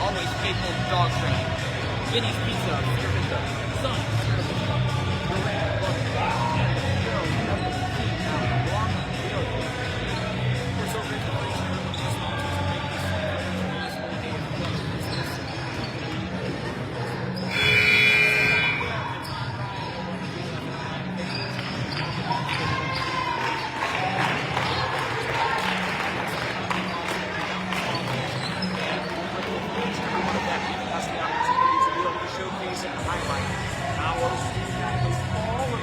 Always Faithful Dog Training, Vinny's Pizza, Vista, Sun, Durant Plumbing, and the Hero Number 15 now, Long Video. For so showcase and highlight our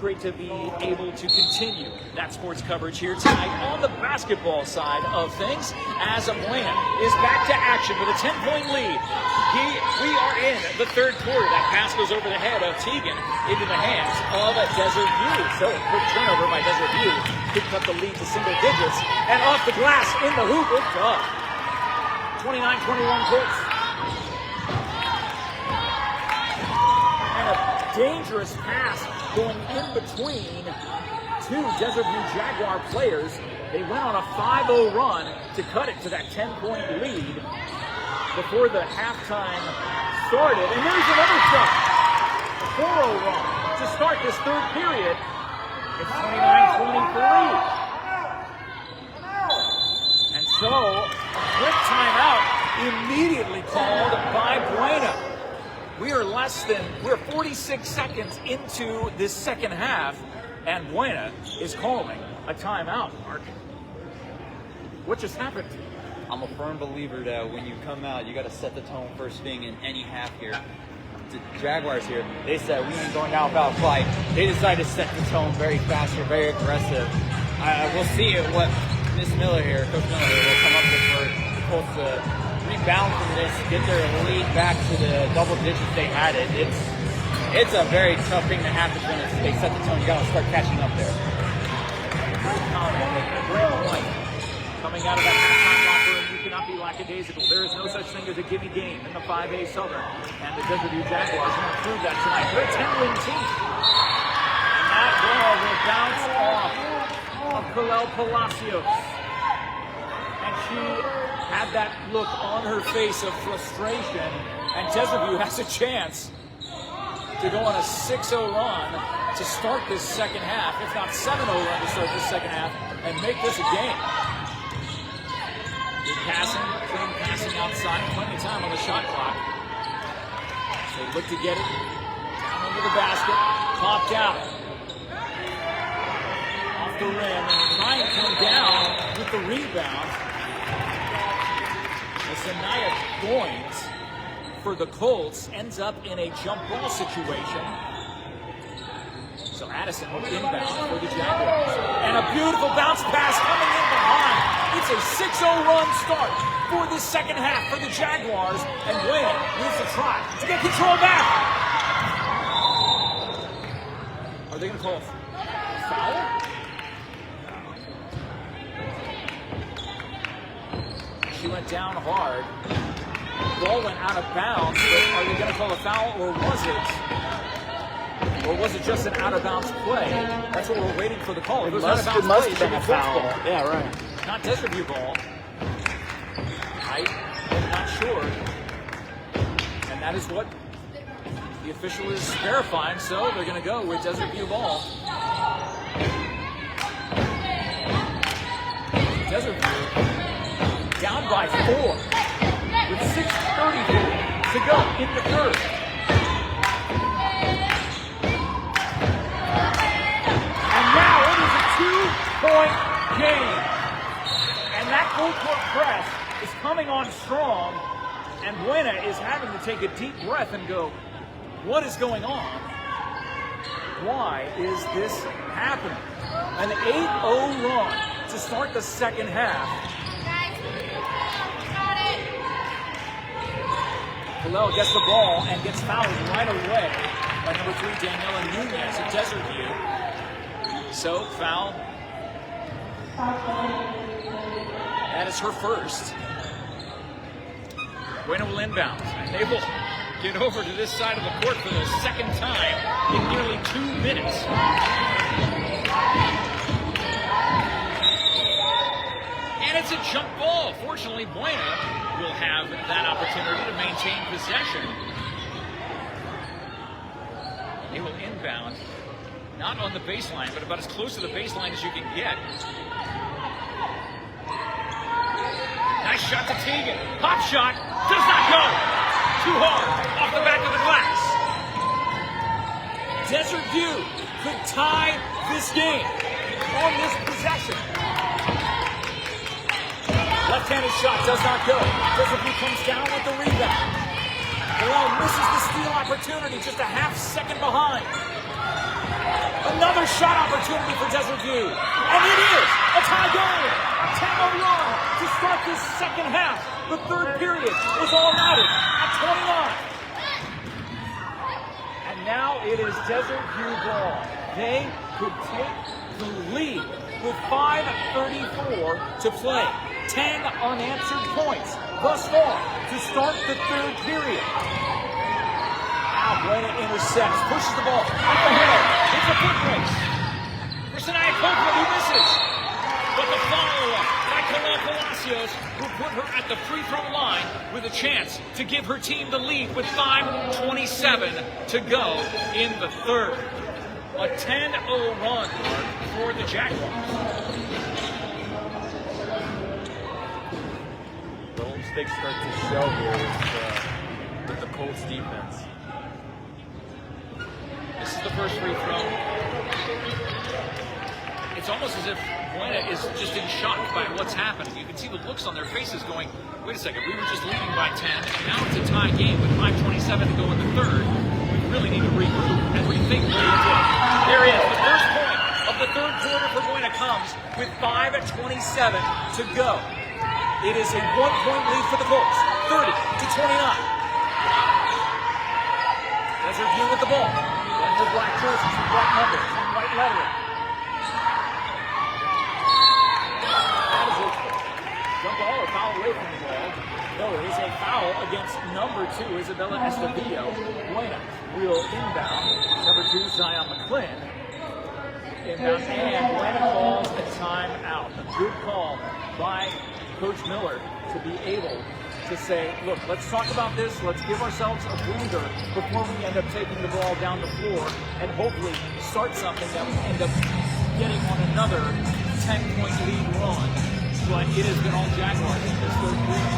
great to be able to continue that sports coverage here tonight on the basketball side of things as Buena is back to action with a 10-point lead. We are in the third quarter. That pass goes over the head of Teagan into the hands of Desert View. So a quick turnover by Desert View could cut the lead to single digits. And off the glass in the hoop, it's up. 29-21 Colts. And a dangerous pass going in between two Desert View Jaguar players. They went on a 5-0 run to cut it to that 10-point lead before the halftime started. And there's another shot. A 4-0 run to start this third period. It's 29-23. And so, a quick timeout immediately called by Buena. We're 46 seconds into this second half, and Buena is calling a timeout, Mark. What just happened? I'm a firm believer that when you come out, you got to set the tone first thing in any half here. The Jaguars here, they said we ain't going down without a fight. They decided to set the tone very fast or very aggressive. We'll see what Coach Miller here will come up with for the Colts to rebound from this, get their lead back to the double digits they had it. It's a very tough thing to happen when they set the tone. You got to start catching up there. Great comment, a great point. Coming out of that halftime locker room, you cannot be lackadaisical. There is no such thing as a gimme game in the 5A Southern. And the Desert View Jaguars want to prove that tonight. They're a 10-win team. And that ball will bounce off of Kalel Palacios. And she had that look on her face of frustration. And Desert View has a chance to go on a 6-0 run to start this second half, if not 7-0 run to start this second half, and make this a game. Good passing, clean passing outside, plenty of time on the shot clock. They look to get it down under the basket, popped out. Off the rim, and Ryan come down with the rebound. Sanaya Goins for the Colts ends up in a jump ball situation. So Addison will inbound for the Jaguars. And a beautiful bounce pass coming in behind. It's a 6-0 run start for this second half for the Jaguars. And Buena needs to try to get control back. Are they going to call a foul? She went down hard. Ball went out of bounds, but are they going to call a foul, or was it just an out-of-bounds play? That's what we're waiting for the call. If it was out-of-bounds play, it should be a foul. Yeah, right. Not Desert View ball. I am not sure. And that is what the official is verifying, so they're going to go with Desert View ball. Desert View down by 4 with 6:34 to go in the third. And now it is a 2-point game. And that full-court press is coming on strong, and Buena is having to take a deep breath and go, what is going on? Why is this happening? An 8-0 run to start the second half. Kalel gets the ball and gets fouled right away by number 3, Daniela Nunez at Desert View. So, foul. That is her first. Buena will inbound, and they will get over to this side of the court for the second time in nearly 2 minutes. And it's a jump ball. Fortunately, Buena will have that opportunity to maintain possession. They will inbound, not on the baseline, but about as close to the baseline as you can get. Nice shot to Teagan. Pop shot, does not go. Too hard, off the back of the glass. Desert View could tie this game on this possession. Left-handed shot does not go. Desert View comes down with the rebound. Kalel misses the steal opportunity, just a half second behind. Another shot opportunity for Desert View. And it is a tie game. A 10-0 run to start this second half. The third period was all knotted at 29. And now it is Desert View ball. They could take the lead with 5:34 to play. 10 unanswered points thus far to start the third period. Now Buena intercepts, pushes the ball up ahead. It's a foot race. Personiah Copeland who misses. But the follow-up by Kalel Palacios will put her at the free throw line with a chance to give her team the lead with 5:27 to go in the third. A 10-0 run for the Jaguars. The home stakes start to show here with the Colts defense. This is the first free throw. It's almost as if Buena is just in shock by what's happening. You can see the looks on their faces going, wait a second, we were just leading by 10, and now it's a tie game with 5:27 to go in the third. We really need to regroup and rethink what we did. There is the first point of the third quarter for Buena comes with 5:27 to go. It is a 1-point lead for the Colts, 30-29. Desert View with the ball. And the black jerseys, the black numbers, and white lettering. That is a jump ball or foul away from the ball. No, it is a foul against number 2, Isabella Estevillo. Buena will inbound. Number 2, Zion McClin. Inbound, and Buena calls a timeout. A good call by Coach Miller to be able to say, look, let's talk about this. Let's give ourselves a breather before we end up taking the ball down the floor and hopefully start something that we end up getting on another 10-point lead run. But it has been all Jaguars in this third quarter.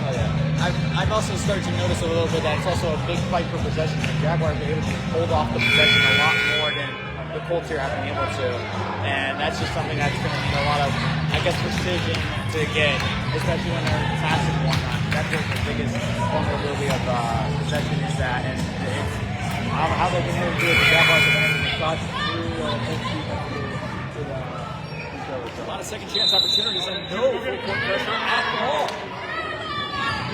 Oh, yeah. I've also started to notice a little bit that it's also a big fight for possession. The Jaguars are able to hold off the possession a lot more than the Colts here have been able to. And that's just something that's going to need a lot of, I guess, precision to get, especially when they're passing and whatnot. That's the biggest vulnerability of possession is that. And it's, I don't know how they've been able to do it. The Jaguars have been able to dodge through A lot of second chance opportunities and no full court pressure at all.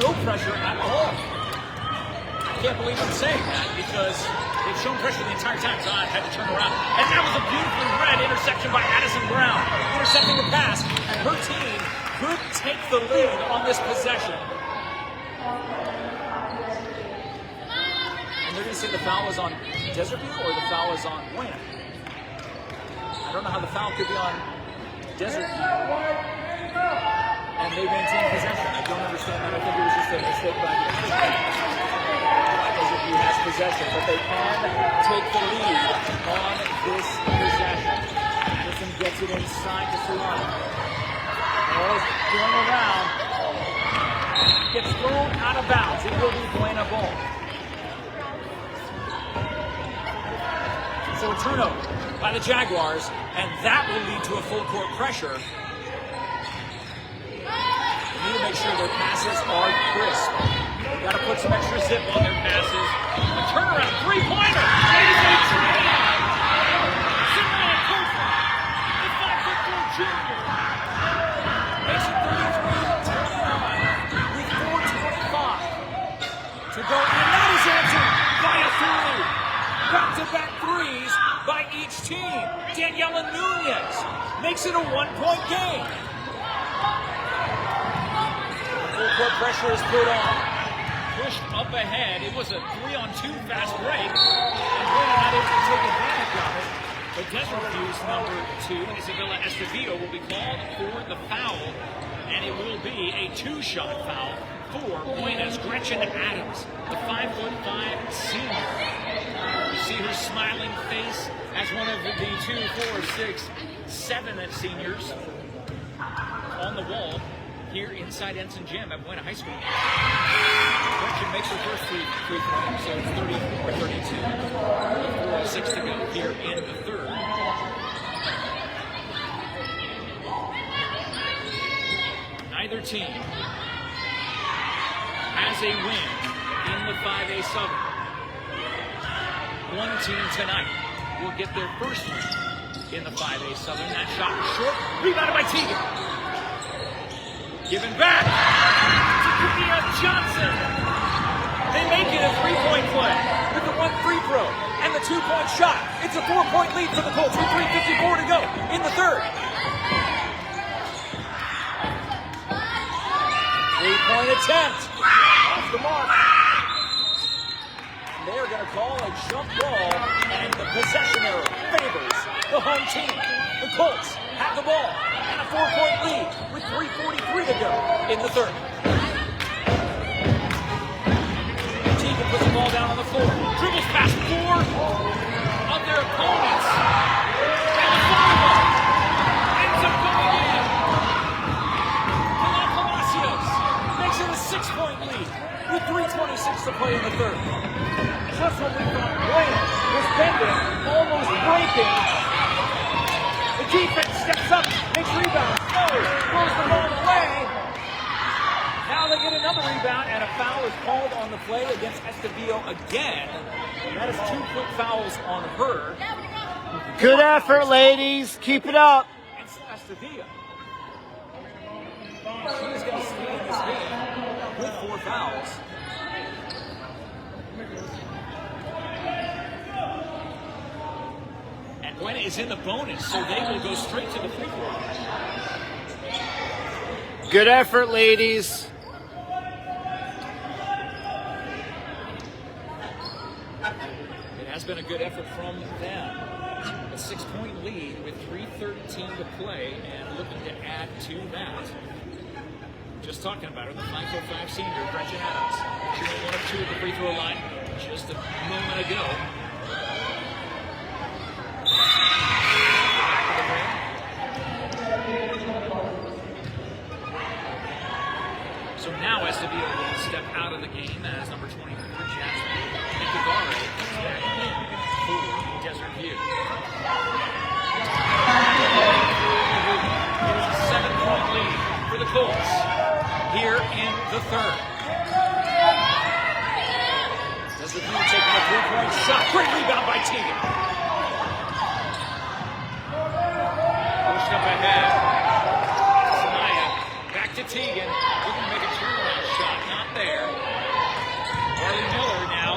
No pressure at all. I can't believe I'm saying that because they've shown pressure the entire time. Zion had to turn around. And that was a beautifully read interception by Addison Brown. Intercepting the pass. And her team could take the lead on this possession. And they're going to say the foul was on Desert View or the foul was on Buena. I don't know how the foul could be on Desert View. And they maintain possession. I don't understand that. I think it was just a mistake by the official. Desert View has possession, but they can take the lead on this possession. Addison gets it inside to Solano. Ball is going around. Gets thrown out of bounds. It will be Buena ball. So a turnover by the Jaguars, and that will lead to a full court pressure. They need to make sure their passes are crisp. They've got to put some extra zip on their passes. A turnaround three-pointer. Ladies and gentlemen, Personiah Copeland, the 5'4" junior, makes it 33-29 with 4:25 to go, and that is answered by a three. Back-to-back threes by each team. Daniela Nunez makes it a 1-point game. Full court pressure is put on. Pushed up ahead. It was a 3-on-2 fast break. And Buena not able to take advantage of it. But Desert View's number 2, Isabella Estevillo, will be called for the foul. And it will be a 2-shot foul for Buena's Gretchen Adams, the 5'5" senior. You see her smiling face as one of the 2, 4, 6, 7 seniors on the wall here inside Ensign Gym at Buena High School. Gretchen makes her first free throw, so it's 34-32. 4:06 to go here in the third. Neither team has a win in the 5A Southern. One team tonight will get their first win in the 5A Southern. That shot was short. Rebounded by Teagan. Given back to Katia Johnson. They make it a three-point play with the 1 free throw and the 2-point shot. It's a 4-point lead for the Colts with 3:54 to go in the third. 3-point attempt. Off the mark. They're going to call a jump ball, and the possession error favors the home team. The Colts have the ball and a 4-point lead with 3:43 to go in the third. Teagan puts the ball down on the floor, dribbles past 4 of their opponents, and the volleyball ends up going in. Palacios makes it a 6-point lead with 3:26 to play in the third. Just when we thought Buena was bending, almost breaking. The defense steps up, makes rebound, throws the ball away. Now they get another rebound, and a foul is called on the play against Estevillo again. That is 2 quick fouls on her. Good effort, ladies. Keep it up. And Estevillo. She is going to stay in this game with 4 fouls. Buena is in the bonus, so they will go straight to the free throw line. Good effort, ladies. It has been a good effort from them. A 6-point lead with 3:13 to play, and looking to add to that. Just talking about her, the 5'5" senior, Gretchen Adams. She went 1 of 2 at the free throw line just a moment ago. So now Estevillo will step out of the game as number 24, Jasmine Nikagare, comes back in for Desert View. It is a 7-point lead for the Colts here in the third. Desert View taking a 3-point shot. Great rebound by Teagan. Pushed up ahead. Sanaya back to Teagan. Looking to make a turnaround shot. Not there. Marley Miller now.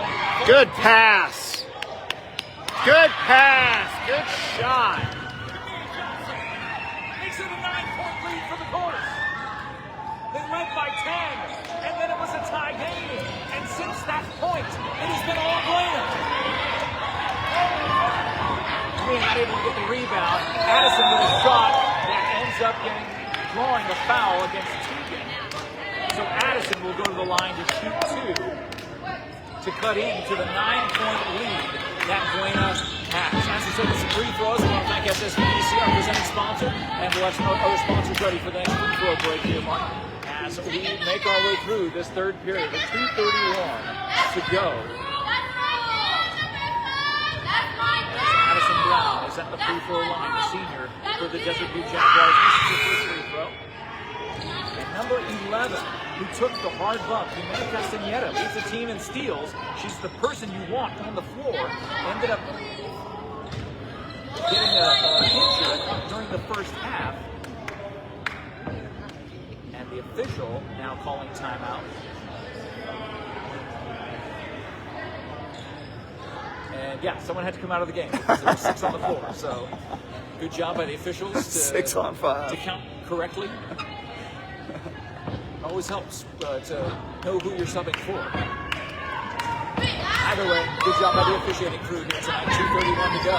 Good pass. Good pass. Good shot. Makes it a 9-point lead for the Colts. They led by 10, and then it was a tie game. And since that point, it has been all Buena. Being not able to get the rebound. Addison with a shot that ends up drawing the foul against Teagan. So Addison will go to the line to shoot 2 to cut into the 9-point lead that Buena has. As I said, it's 3 throws. I want to thank SSBC, our presenting sponsor, and we'll have some other sponsors ready for the next free throw break here, Mark. As we make our way through this third period with 2:31 to go. Addison Brown is at the free throw line, the senior for the Desert View Jaguars. This is his first free throw. And number 11, who took the hard bump, Jimena Castañeda, leads the team in steals. She's the person you want on the floor. Ended up getting injured during the first half. And the official now calling timeout. And yeah, someone had to come out of the game because there were 6 on the floor. So good job by the officials to 6 on 5 to count correctly. Always helps to know who you're subbing for. Either way, good job by the officiating crew here tonight. 2:31 to go.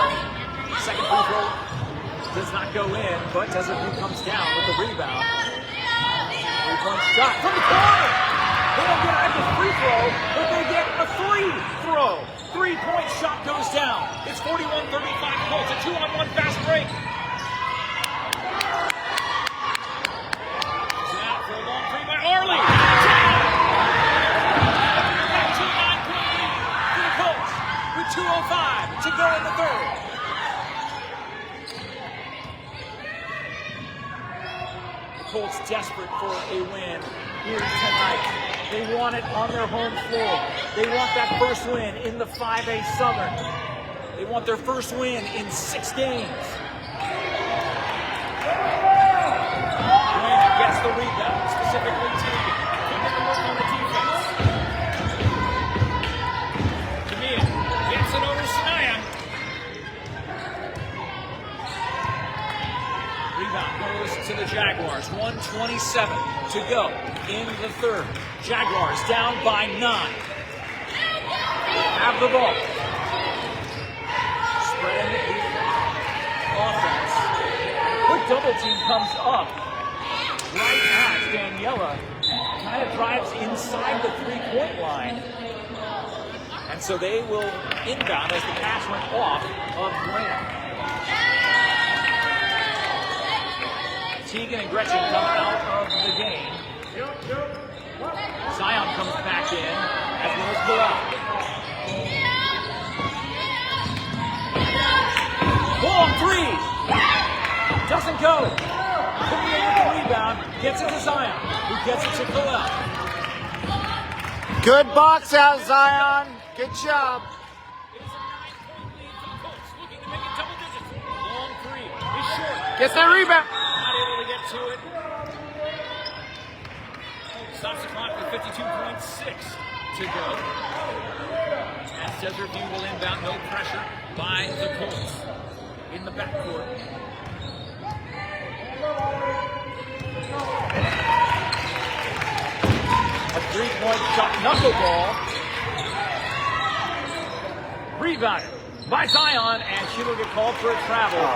Second free throw does not go in, but Desert View comes down with the rebound. 3-point shot from the corner. They don't get a free throw, but they get a free throw. 3-point shot goes down. It's 41-35 Colts. A 2-on-1 fast break. Snap for a long three by Arley. Back to 9-point lead for the Colts with 2:05 to go in the third. The Colts desperate for a win here tonight. They want it on their home floor. They want that first win in the 5A Southern. They want their first win in 6 games. Buena gets the rebound, specifically Tegan. Taking the work on the defense. Camille gets it over Sanaya. Rebound goes to the Jaguars. 1:27 to go in the third. Jaguars down by 9. Have the ball. Spreading the offense. Quick double team comes up right at Daniela. Kind of drives inside the 3-point line. And so they will inbound as the pass went off of Buena. Tegan and Gretchen come out of the game. Zion comes back in as well as Bilal. Long 3! Doesn't go. Putting in with the rebound, gets it to Zion, who gets it to Bilal. Good box out, Zion. Good job. It is a 9-point lead for the Colts, looking to make it double digits. Long 3 is short. Gets that rebound. Not able to get to it. Stops the clock with 52.6 to go. As Desert View will inbound, no pressure by the Colts in the backcourt. A 3-point shot, knuckleball. Rebounded by Zion, and she will get called for a travel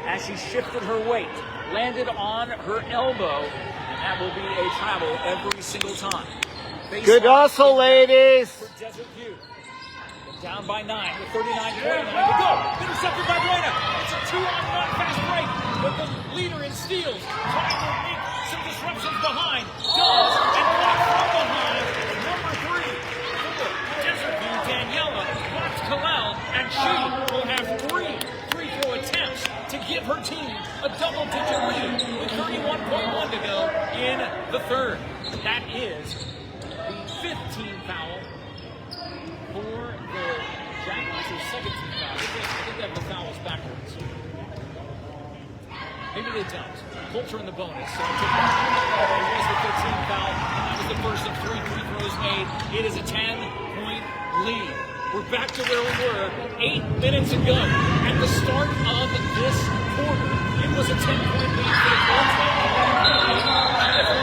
as she shifted her weight. Landed on her elbow, and that will be a travel every single time. Good hustle, ladies. For Desert View. Down by 9 with 39.9 to go. Intercepted by Buena. It's a 2-on-1 fast break, but the leader in steals trying to make some disruptions behind. Does, and blocked from behind. Number 3 for Desert View, Daniela blocks Kalel, and she will have 3 free throw attempts to give her team a double-digit lead with 31.1 to go in the third. That is the 15th foul for the Jaguars, their second team foul. I think they have the fouls backwards. Maybe they don't. Colts are in the bonus, so it was the 15th foul, and that was the first of 3 free throws made. It is a 10-point lead. We're back to where we were 8 minutes ago. At the start of this quarter, it was a 10-point lead for the Colts.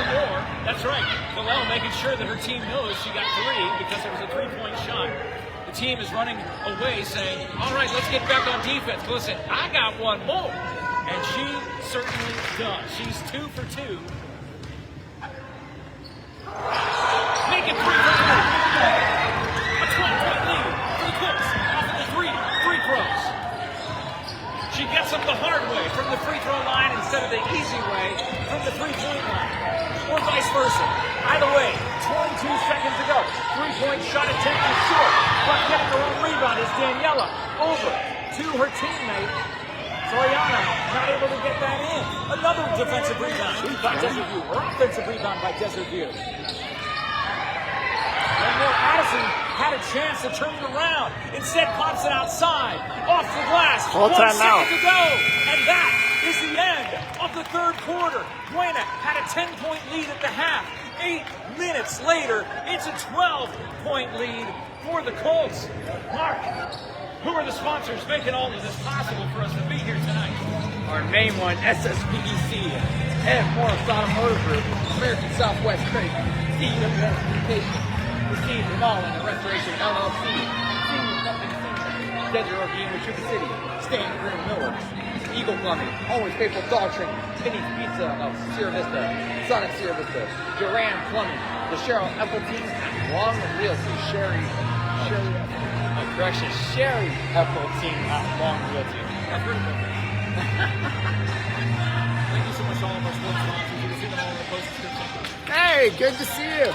More. That's right. Kalel making sure that her team knows she got 3 because it was a 3-point shot. The team is running away saying, all right, let's get back on defense. Listen, I got one more. And she certainly does. She's 2 for 2. Make it 3 for 2. A 12-point lead for the Colts off of the 3 free throws. She gets them the hard way from the free throw line instead of the easy way from the 3-point line. Or vice versa. Either way, 22 seconds to go. 3-point shot attempt is short. But getting her own rebound is Daniela over to her teammate. Soriano not able to get that in. Another defensive rebound by Desert View. Or offensive rebound by Desert View. And Addison had a chance to turn it around. Instead pops it outside. Off the glass. Full 1 time second out. to go. And that is the end of the third quarter. Buena had a 10-point lead at the half. 8 minutes later, it's a 12-point lead for the Colts. Mark, who are the sponsors making all of this possible for us to be here tonight? Our main one, SSPEC, and MORSE Automotive Group, American Southwest Credit, TWN Communications, Receive Remodeling and Restoration LLC, Senior Company Senior, Desert RV in Wichita City, Stand Room Millworks, Eagle Plumbing, Always Faithful Dog Training, Vinny's Pizza of Sierra Vista, Sonic Sierra Vista, Duran Plumbing, the Cheryl Ethel Team, Long Realty, Sherry Ethel Team at Long Realty. I've heard of them. Thank you so much to all of our sports sponsors. You can see them all in the post description. Hey, good to see you.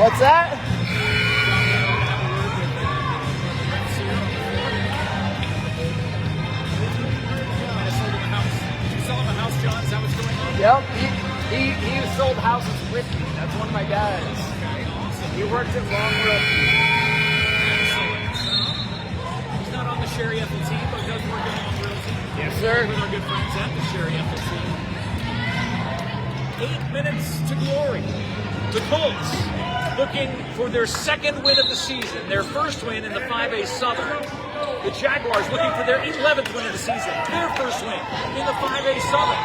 What's that? Yep, he sold houses with me. That's one of my guys. He worked at Long Realty. the Sherry Ethel team, but it does work in on real team. Yes, sir. With our good friends at the Sherry Ethel team. 8 minutes to glory. The Colts looking for their second win of the season, their first win in the 5A Southern. The Jaguars looking for their 11th win of the season, their first win in the 5A Southern.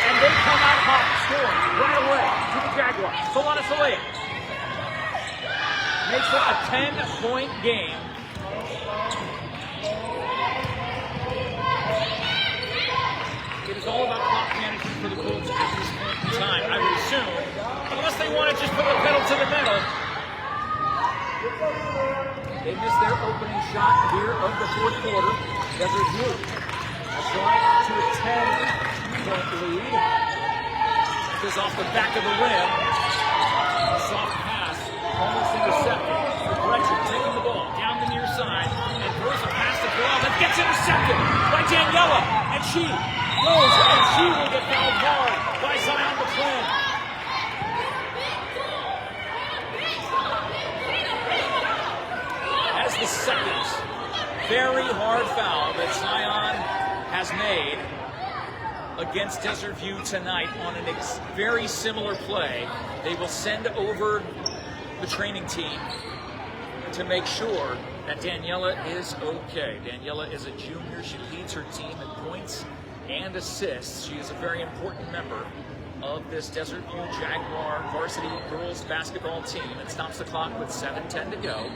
And they come out hot, scoring right away to the Jaguars. Solana Salea makes it a 10-point game. It is all about clock management for the Colts at this point in time, I would assume. Unless they want to just put the pedal to the metal. They missed their opening shot here of the fourth quarter. Desert View has gone to a 10-point lead. This is off the back of the rim. A soft pass, almost intercepted. Gretchen taking the ball down the near side and throws a pass to Bilal that gets intercepted by Daniela. And she goes and she will get fouled hard by Zion McClin. As the second very hard foul that Zion has made against Desert View tonight on a very similar play, they will send over the training team to make sure that Daniela is okay. Daniela is a junior. She leads her team in points and assists. She is a very important member of this Desert View Jaguar varsity girls basketball team. It stops the clock with 7:10 to go.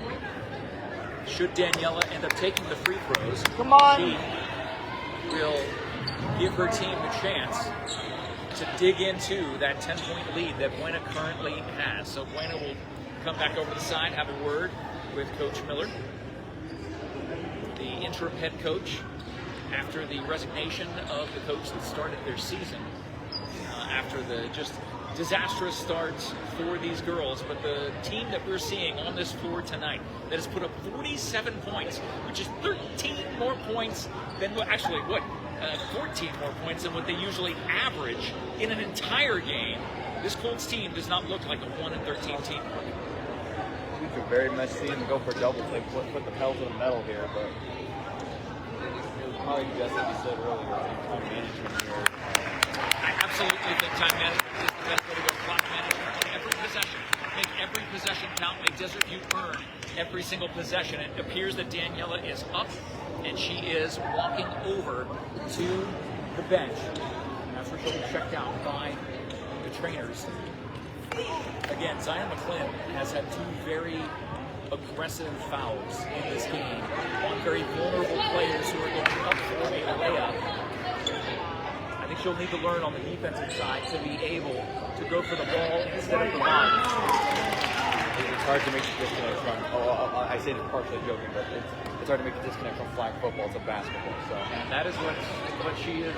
Should Daniela end up taking the free throws, Come on. she will give her team the chance to dig into that 10-point lead that Buena currently has. So Buena will come back over the side, have a word with Coach Miller, the interim head coach, after the resignation of the coach that started their season, after the just disastrous start for these girls. But the team that we're seeing on this floor tonight that has put up 47 points, which is 13 more points than 14 more points than what they usually average in an entire game. This Colts team does not look like a 1-13 team. We could very much see them go for doubles. They put the pedal to the metal here, but it was probably just like you said earlier, time management here. I absolutely think time management is the best way to go. Clock management on every possession. Make every possession count. Make Desert View earn every single possession. It appears that Daniela is up, and she is walking over to the bench. That's where she'll be checked out by the trainers. Again, Zion McClin has had two very aggressive fouls in this game on very vulnerable players who are going up for a layup. I think she'll need to learn on the defensive side to be able to go for the ball instead of the body. It's hard to make the disconnect from, I say this partially joking, but it's hard to make the disconnect from flag football to basketball. So, and that is what she has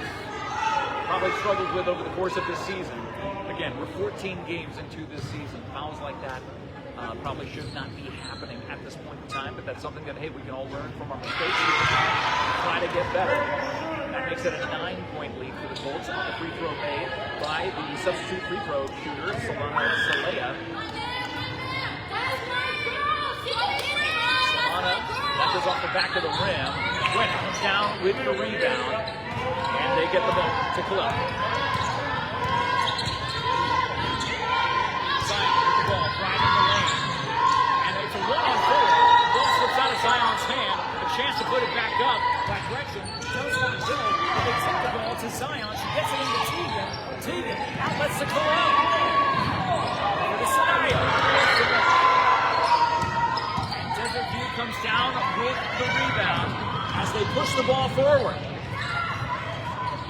probably struggled with over the course of this season. Again, we're 14 games into this season. Fouls like that probably should not be happening at this point in time, but that's something that, hey, we can all learn from our mistakes. We can try to get better. That makes it a 9-point lead for the Colts on the free throw made by the substitute free throw shooter, Solana Salea. Solana, that goes off the back of the rim. Buena comes down with the rebound, and they get the ball to collect. Zion's hand, a chance to put it back up. That direction, knows what to do. They take the ball to Zion. She gets it into Tegan. Tegan outlets to Corral. For the scenario. And Desert View comes down with the rebound as they push the ball forward.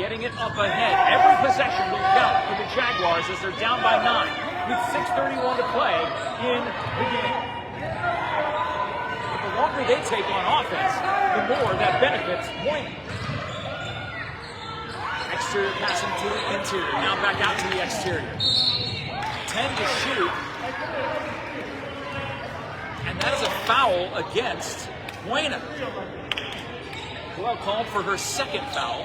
Getting it up ahead. Every possession will count for the Jaguars as they're down by 9 with 6:31 to play in the game. The longer they take on offense, the more that benefits Buena. Exterior passing to the interior. Now back out to the exterior. 10 to shoot. And that is a foul against Buena. Well called for her second foul.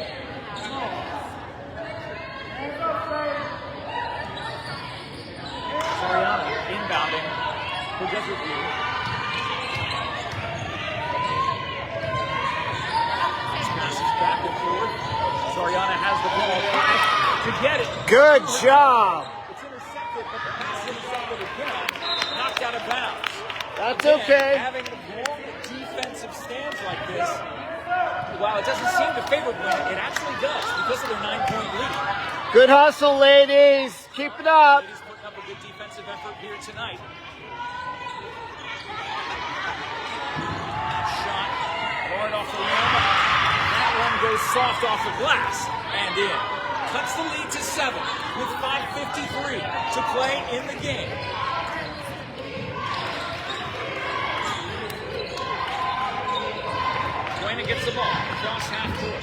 Sariana inbounding for Desert View. Good job. It's intercepted, but the pass intercepted again, knocked out of bounds. That's Again, okay. Having long defensive stands like this, while it doesn't seem to favor Buena, it actually does because of their 9-point lead. Good hustle, ladies. Keep it up. Ladies putting up a good defensive effort here tonight. Shot, hard off the rim. That one goes soft off the glass and in. Cuts the lead to 7 with 5:53 to play in the game. Buena gets the ball across half court.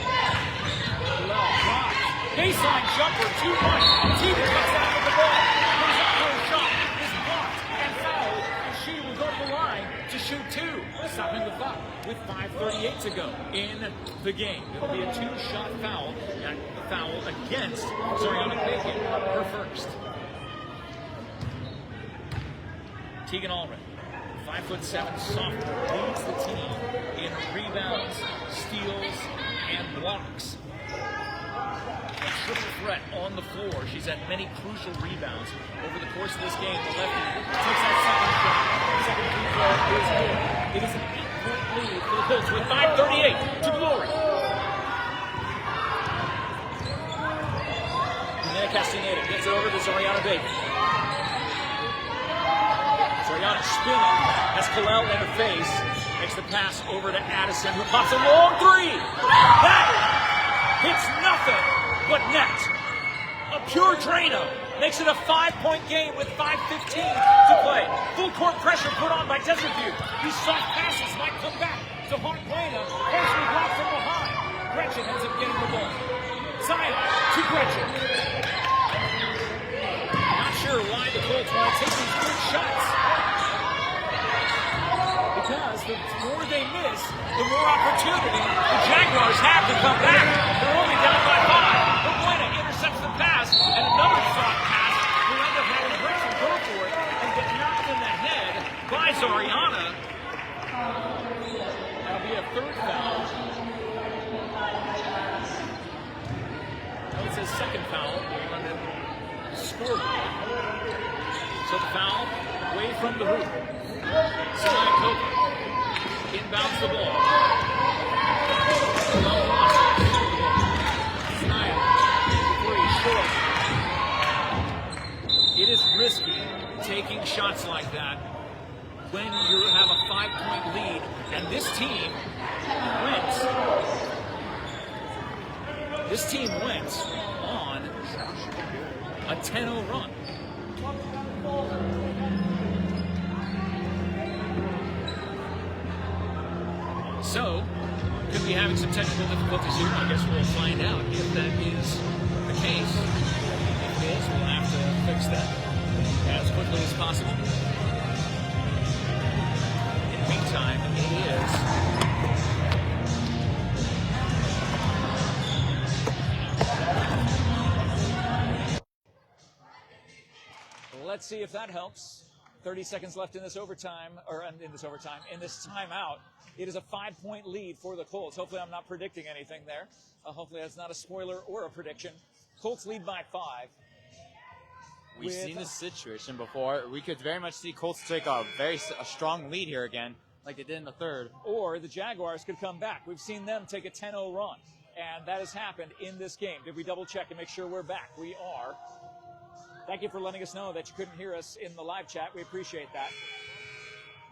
Low drive. Baseline jumper, 2-1. Teeter cuts out with the ball. Comes up for a shot. Is blocked and fouled. And she will go to the line to shoot 2. Stopping the clock with 5:38 to go in the game. It'll be a 2-shot foul. And a foul against Zariana Bacon, her first. Tegan Allred, 5'7" sophomore, leads the team in rebounds, steals, and blocks. A triple threat on the floor. She's had many crucial rebounds over the course of this game. The lefty takes that second shot. Second free throw is good. It is an 8-point lead for the Colts with 5:38 to glory. Nina Castaneda gets it over to Zariana Bacon. Zariana spinning, has Kalel in her face, makes the pass over to Addison, who pops a long 3. That hits nothing but net. A pure Drano makes it a 5-point game with 5:15 to play. Full court pressure put on by Desert View. These soft passes might come back to haunt Buena. Partially blocked from behind. Gretchen ends up getting the ball. Zion to Gretchen. Not sure why the Colts want to take these quick shots. Because the more they miss, the more opportunity the Jaguars have to come back. They're only down by 5. But Buena intercepts the pass, and another soft pass will end up having Gretchen go for it and get knocked in the head by Zariana. That'll be a 3rd foul. It's his 2nd foul on the scoreboard. So the foul away from the hoop. Sinai Coker inbounds the ball. Sinai, 3, short. It is risky taking shots like that when you have a 5-point lead, and this team wins. This team went on a 10-0 run. So, could be having some technical difficulties here. I guess we'll find out if that is the case. If it is, we'll have to fix that as quickly as possible. In the meantime, it is let's see if that helps. 30 seconds left in this overtime, in this timeout. It is a 5-point lead for the Colts. Hopefully I'm not predicting anything there. Hopefully that's not a spoiler or a prediction. Colts lead by 5. We've seen this situation before. We could very much see Colts take a strong lead here again, like they did in the 3rd. Or the Jaguars could come back. We've seen them take a 10-0 run, and that has happened in this game. Did we double check and make sure we're back? We are. Thank you for letting us know that you couldn't hear us in the live chat. We appreciate that.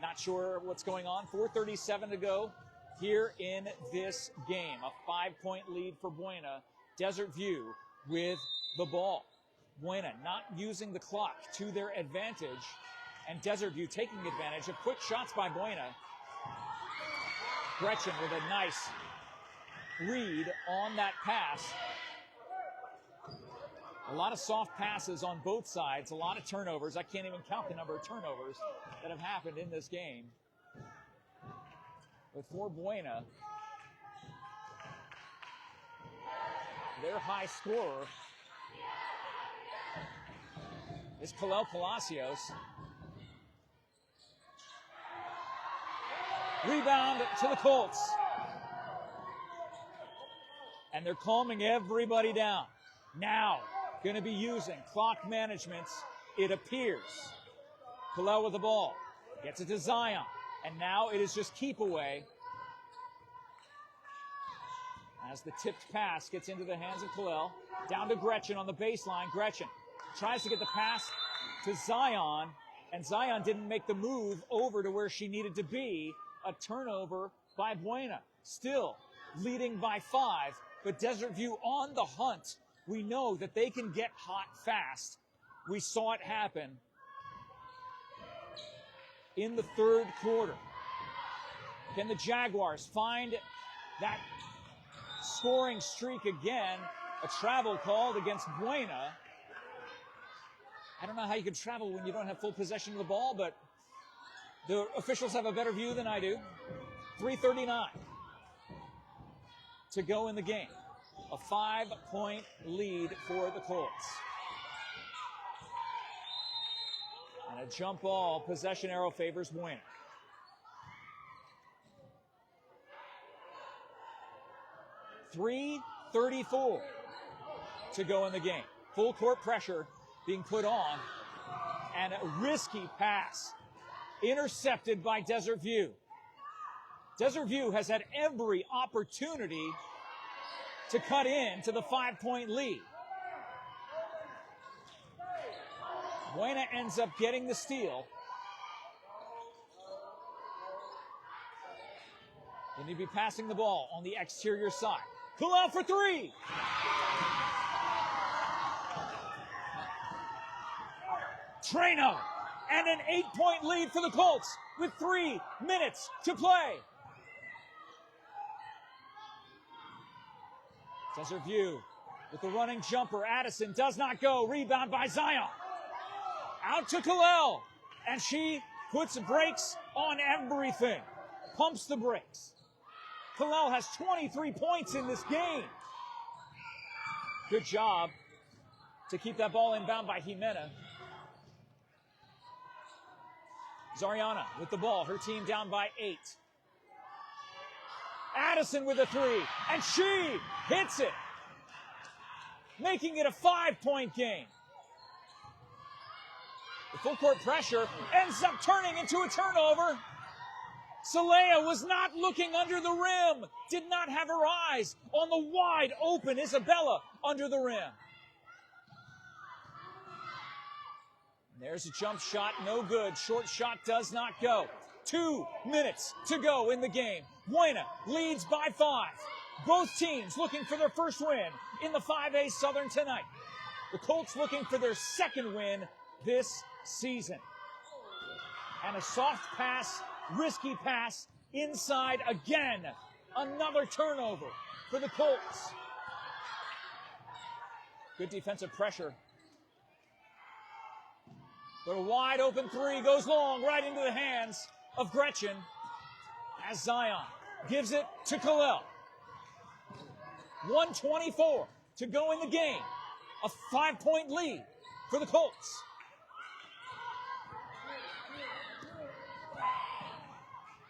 Not sure what's going on. 4:37 to go here in this game. A 5-point lead for Buena. Desert View with the ball. Buena not using the clock to their advantage, and Desert View taking advantage of quick shots by Buena. Gretchen with a nice read on that pass. A lot of soft passes on both sides, a lot of turnovers. I can't even count the number of turnovers that have happened in this game. But for Buena, their high scorer is Kalel Palacios. Rebound to the Colts. And they're calming everybody down. Now, going to be using clock management, it appears. Kalel with the ball. Gets it to Zion. And now it is just keep away. As the tipped pass gets into the hands of Kalel. Down to Gretchen on the baseline. Gretchen tries to get the pass to Zion. And Zion didn't make the move over to where she needed to be. A turnover by Buena. Still leading by 5. But Desert View on the hunt. We know that they can get hot fast. We saw it happen in the third quarter. Can the Jaguars find that scoring streak again? A travel called against Buena. I don't know how you can travel when you don't have full possession of the ball, but the officials have a better view than I do. 3:39 to go in the game. A 5-point lead for the Colts. And a jump ball, possession arrow favors Buena. .334 to go in the game. Full court pressure being put on. And a risky pass intercepted by Desert View. Desert View has had every opportunity to cut in to the 5-point lead. Buena ends up getting the steal. They need to be passing the ball on the exterior side. Kalel for 3. Trano, and an 8-point lead for the Colts with 3 minutes to play. Desert View with the running jumper. Addison does not go. Rebound by Zion. Out to Kalel. And she puts brakes on everything. Pumps the brakes. Kalel has 23 points in this game. Good job to keep that ball inbound by Jimena. Zariana with the ball. Her team down by 8. Addison with a 3. And she hits it. Making it a 5-point game. The full court pressure ends up turning into a turnover. Salea was not looking under the rim. Did not have her eyes on the wide open Isabella under the rim. There's a jump shot, no good. Short shot does not go. 2 minutes to go in the game. Buena leads by 5. Both teams looking for their first win in the 5A Southern tonight. The Colts looking for their second win this season. And a soft pass, risky pass, inside again. Another turnover for the Colts. Good defensive pressure. But a wide open 3 goes long right into the hands of Gretchen as Zion gives it to Kalel. 1:24 to go in the game. A 5-point lead for the Colts.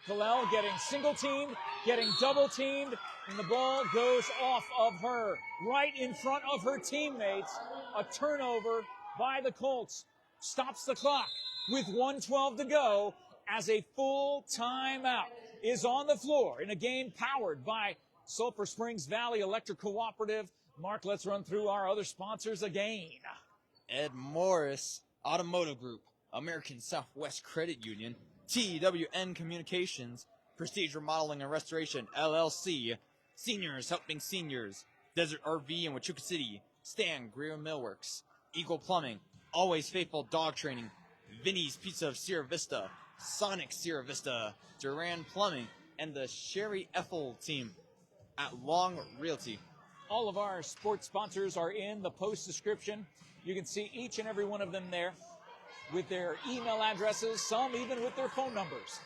Kalel getting single-teamed, getting double-teamed, and the ball goes off of her, right in front of her teammates. A turnover by the Colts. Stops the clock with 1:12 to go as a full timeout is on the floor in a game powered by Sulphur Springs Valley Electric Cooperative. Mark, let's run through our other sponsors again. MORSE Automotive Group, American Southwest Credit Union, TWN Communications, Prestige Remodeling and Restoration, LLC, Seniors Helping Seniors, Desert RV in Wachuca City, Stan Greer Millworks, Eagle Plumbing, Always Faithful Dog Training, Vinny's Pizza of Sierra Vista, Sonic Sierra Vista, Duran Plumbing, and the Sherry Ethel team at Long Realty. All of our sports sponsors are in the post description. You can see each and every one of them there with their email addresses, some even with their phone numbers.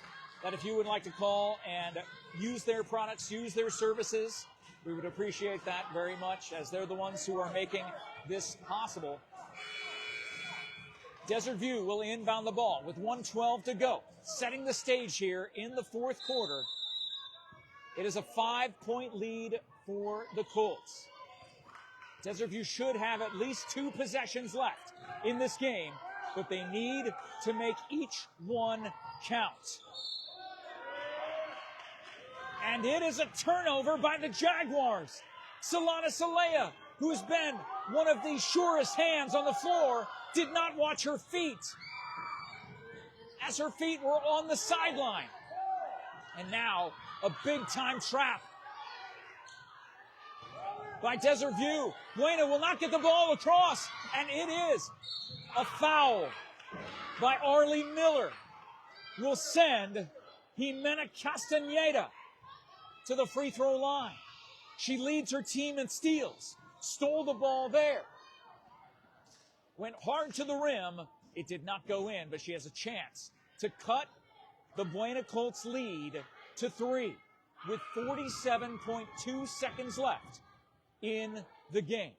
That if you would like to call and use their products, use their services, we would appreciate that very much, as they're the ones who are making this possible. Desert View will inbound the ball with 1:12 to go, setting the stage here in the fourth quarter. It is a 5-point lead for the Colts. Desert View should have at least 2 possessions left in this game, but they need to make each one count. And it is a turnover by the Jaguars. Solana Salea, who's been one of the surest hands on the floor, did not watch her feet, as her feet were on the sideline. And now, a big-time trap by Desert View. Buena will not get the ball across, and it is a foul by Arlie Miller. Will send Jimena Castaneda to the free throw line. She leads her team in steals, stole the ball there, went hard to the rim. It did not go in, but she has a chance to cut the Buena Colts lead to 3 with 47.2 seconds left in the game.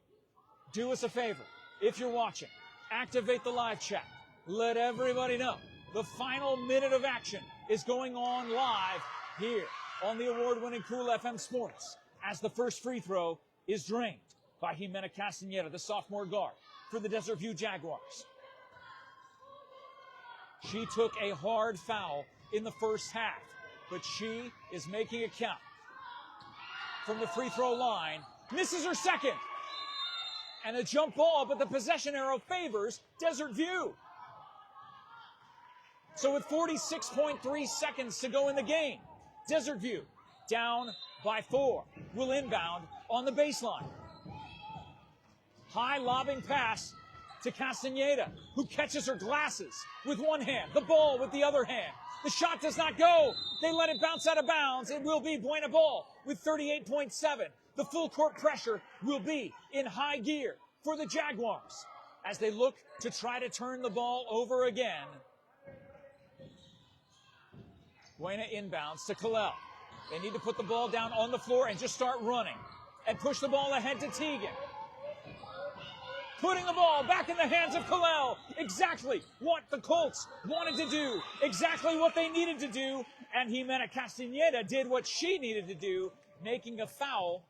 Do us a favor, if you're watching, activate the live chat. Let everybody know the final minute of action is going on live here on the award-winning Cool FM Sports, as the first free throw is drained by Jimena Castaneda, the sophomore guard for the Desert View Jaguars. She took a hard foul in the first half, but she is making a count from the free throw line. Misses her second. And a jump ball, but the possession arrow favors Desert View. So with 46.3 seconds to go in the game, Desert View down by 4. Will inbound on the baseline. High lobbing pass to Castaneda, who catches her glasses with one hand, the ball with the other hand. The shot does not go. They let it bounce out of bounds. It will be Buena ball with 38.7. The full court pressure will be in high gear for the Jaguars as they look to try to turn the ball over again. Buena inbounds to Kalel. They need to put the ball down on the floor and just start running and push the ball ahead to Teagan. Putting the ball back in the hands of Kalel. Exactly what the Colts wanted to do. Exactly what they needed to do. And Jimena Castaneda did what she needed to do, making a foul.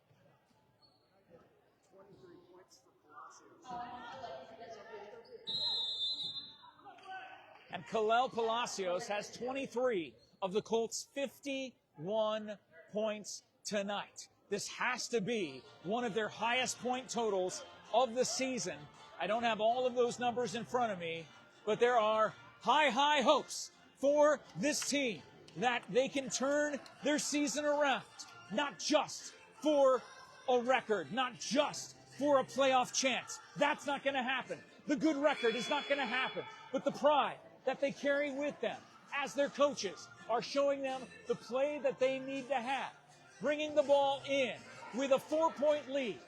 And Kalel Palacios has 23 of the Colts' 51 points tonight. This has to be one of their highest point totals of the season. I don't have all of those numbers in front of me, but there are high hopes for this team that they can turn their season around, not just for a record, not just for a playoff chance. That's not going to happen. The good record is not going to happen, but the pride that they carry with them as their coaches are showing them the play that they need to have, bringing the ball in with a 4-point lead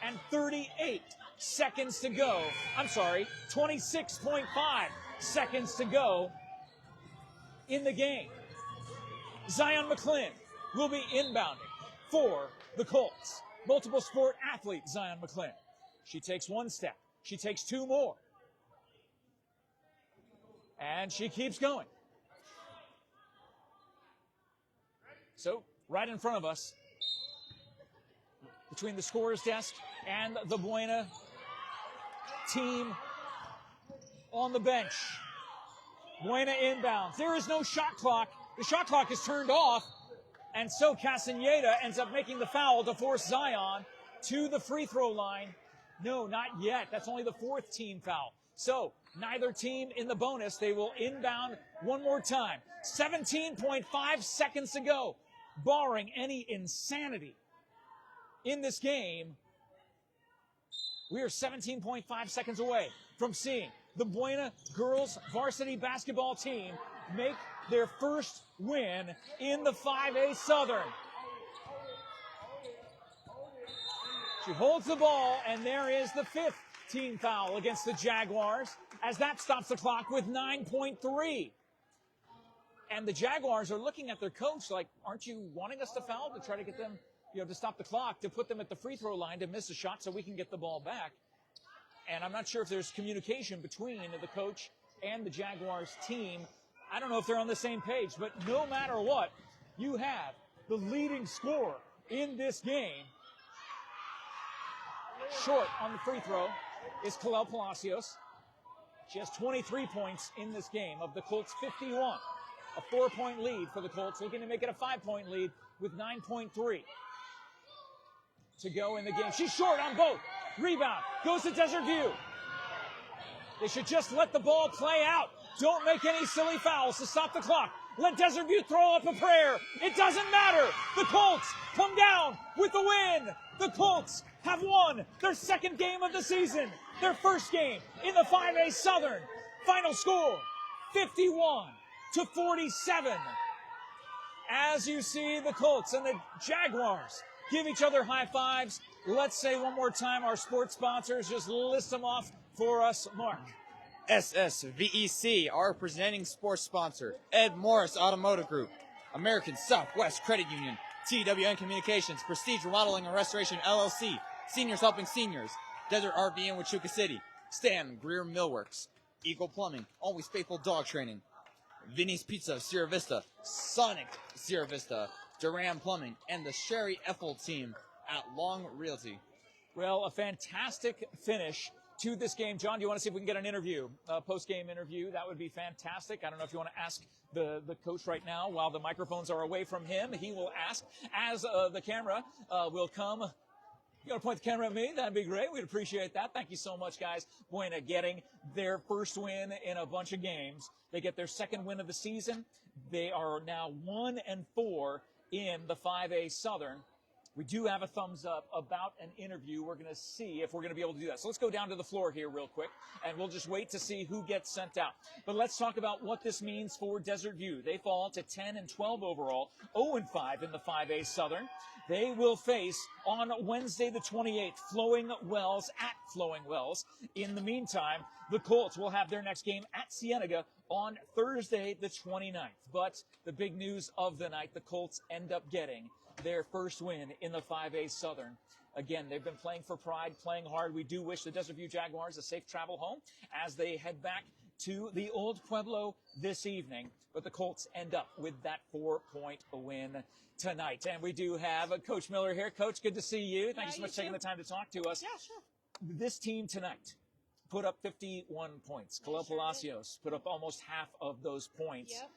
and 38 seconds to go. 26.5 seconds to go in the game. Zion McClin will be inbounding for the Colts. Multiple sport athlete Zion McClin. She takes one step. She takes two more. And she keeps going. So, right in front of us, between the scorer's desk and the Buena team on the bench. Buena inbounds. There is no shot clock. The shot clock is turned off. And so Castaneda ends up making the foul to force Zion to the free throw line. No, not yet. That's only the fourth team foul. So neither team in the bonus. They will inbound one more time. 17.5 seconds to go. Barring any insanity in this game, we are 17.5 seconds away from seeing the Buena girls varsity basketball team make their first win in the 5A Southern. She holds the ball, and there is the fifth team foul against the Jaguars, as that stops the clock with 9.3. And the Jaguars are looking at their coach like, aren't you wanting us to foul to try to get them, to stop the clock, to put them at the free throw line to miss a shot so we can get the ball back? And I'm not sure if there's communication between the coach and the Jaguars team. I don't know if they're on the same page, but no matter what, you have the leading scorer in this game Short on the free throw is Kalel Palacios. She has 23 points in this game of the Colts 51. A 4-point lead for the Colts, looking to make it a 5-point lead with 9.3 to go in the game. She's short on both. Rebound goes to Desert View. They should just let the ball play out. Don't make any silly fouls to stop the clock. Let Desert View throw up a prayer. It doesn't matter. The Colts come down with the win. The Colts have won their second game of the season. Their first game in the 5A Southern. Final score, 51-47. As you see the Colts and the Jaguars give each other high fives. Let's say one more time our sports sponsors. Just list them off for us, Mark. SSVEC, our presenting sports sponsor. MORSE Automotive Group. American Southwest Credit Union. TWN Communications. Prestige Remodeling and Restoration, LLC. Seniors Helping Seniors. Desert RV in Wichita City. Stan Greer Millworks. Eagle Plumbing. Always Faithful Dog Training. Vinny's Pizza, Sierra Vista. Sonic, Sierra Vista. Duran Plumbing. And the Sherry Ethel team at Long Realty. Well, a fantastic finish to this game. John, do you want to see if we can get an interview, a post-game interview? That would be fantastic. I don't know if you want to ask the coach right now while the microphones are away from him. He will ask as the camera will come. You want to point the camera at me? That'd be great. We'd appreciate that. Thank you so much, guys. Buena getting their first win in a bunch of games. They get their second win of the season. They are now 1-4 in the 5A Southern. We do have a thumbs up about an interview. We're going to see if we're going to be able to do that. So let's go down to the floor here real quick, and we'll just wait to see who gets sent out. But let's talk about what this means for Desert View. They fall to 10-12 overall, 0-5 in the 5A Southern. They will face on Wednesday the 28th, Flowing Wells at Flowing Wells. In the meantime, the Colts will have their next game at Cienega on Thursday the 29th. But the big news of the night, the Colts end up getting their first win in the 5A Southern. Again, they've been playing for pride, playing hard. We do wish the Desert View Jaguars a safe travel home as they head back to the Old Pueblo this evening. But the Colts end up with that 4-point win tonight. And we do have Coach Miller here. Coach, good to see you. Thank you so much for taking the time to talk to us. Yeah, sure. This team tonight put up 51 points. Kalel Palacios put up almost half of those points. Yep.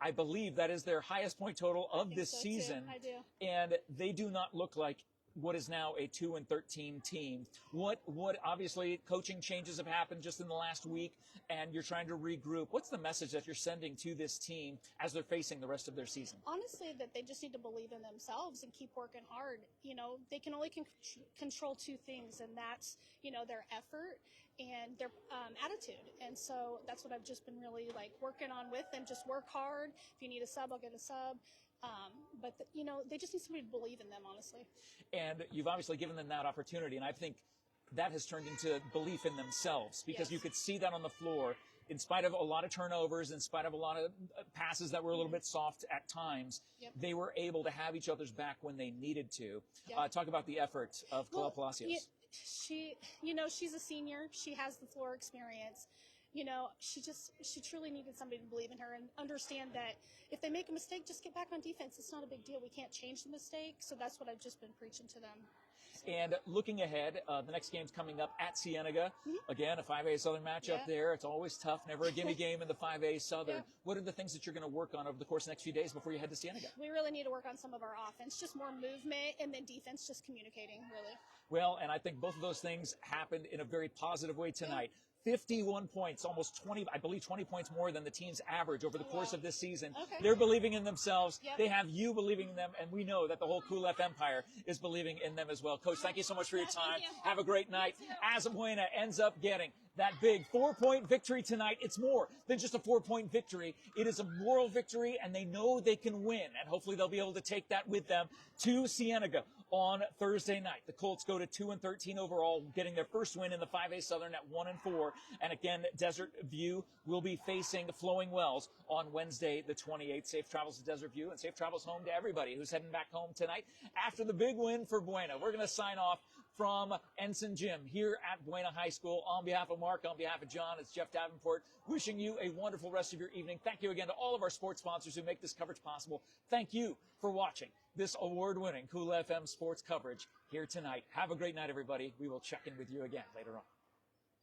I believe that is their highest point total of this season. I do. And they do not look like what is now a 2-13 team. What obviously coaching changes have happened just in the last week, and you're trying to regroup. What's the message that you're sending to this team as they're facing the rest of their season? Honestly, that they just need to believe in themselves and keep working hard. You know, they can only control two things, and that's, you know, their effort and their attitude. And so that's what I've just been really working on with them. Just work hard. If you need a sub, I'll get a sub. But you know, they just need somebody to believe in them, honestly. And you've obviously given them that opportunity, and I think that has turned into belief in themselves, because you could see that on the floor. In spite of a lot of turnovers, in spite of a lot of passes that were a little bit soft at times, they were able to have each other's back when they needed to. Talk about the effort of Kalel Palacios. She, you know, she's a senior. She has the floor experience. You know, she truly needed somebody to believe in her and understand that if they make a mistake, just get back on defense. It's not a big deal. We can't change the mistake. So that's what I've just been preaching to them. And looking ahead, the next game's coming up at Cienega. Again, a 5A Southern matchup there. It's always tough. Never a gimme game in the 5A Southern. What are the things that you're going to work on over the course of the next few days before you head to Cienega? We really need to work on some of our offense, just more movement, and then defense, just communicating, really. Well, and I think both of those things happened in a very positive way tonight. 51 points, almost 20, I believe 20 points more than the team's average over the course of this season. They're believing in themselves. They have you believing in them, and we know that the whole Cool F Empire is believing in them as well. Coach, thank you so much for your time. Have a great night. As Buena ends up getting that big 4-point victory tonight, it's more than just a 4-point victory. It is a moral victory, and they know they can win, and hopefully they'll be able to take that with them to Cienega on Thursday night. The Colts go to 2-13 overall, getting their first win in the 5A Southern at 1-4. And again, Desert View will be facing Flowing Wells on Wednesday the 28th. Safe travels to Desert View, and safe travels home to everybody who's heading back home tonight after the big win for Buena. We're going to sign off from Ensign Gym here at Buena High School. On behalf of Mark, on behalf of John, it's Jeff Davenport wishing you a wonderful rest of your evening. Thank you again to all of our sports sponsors who make this coverage possible. Thank you for watching this award-winning Cool FM sports coverage here tonight. Have a great night, everybody. We will check in with you again later on.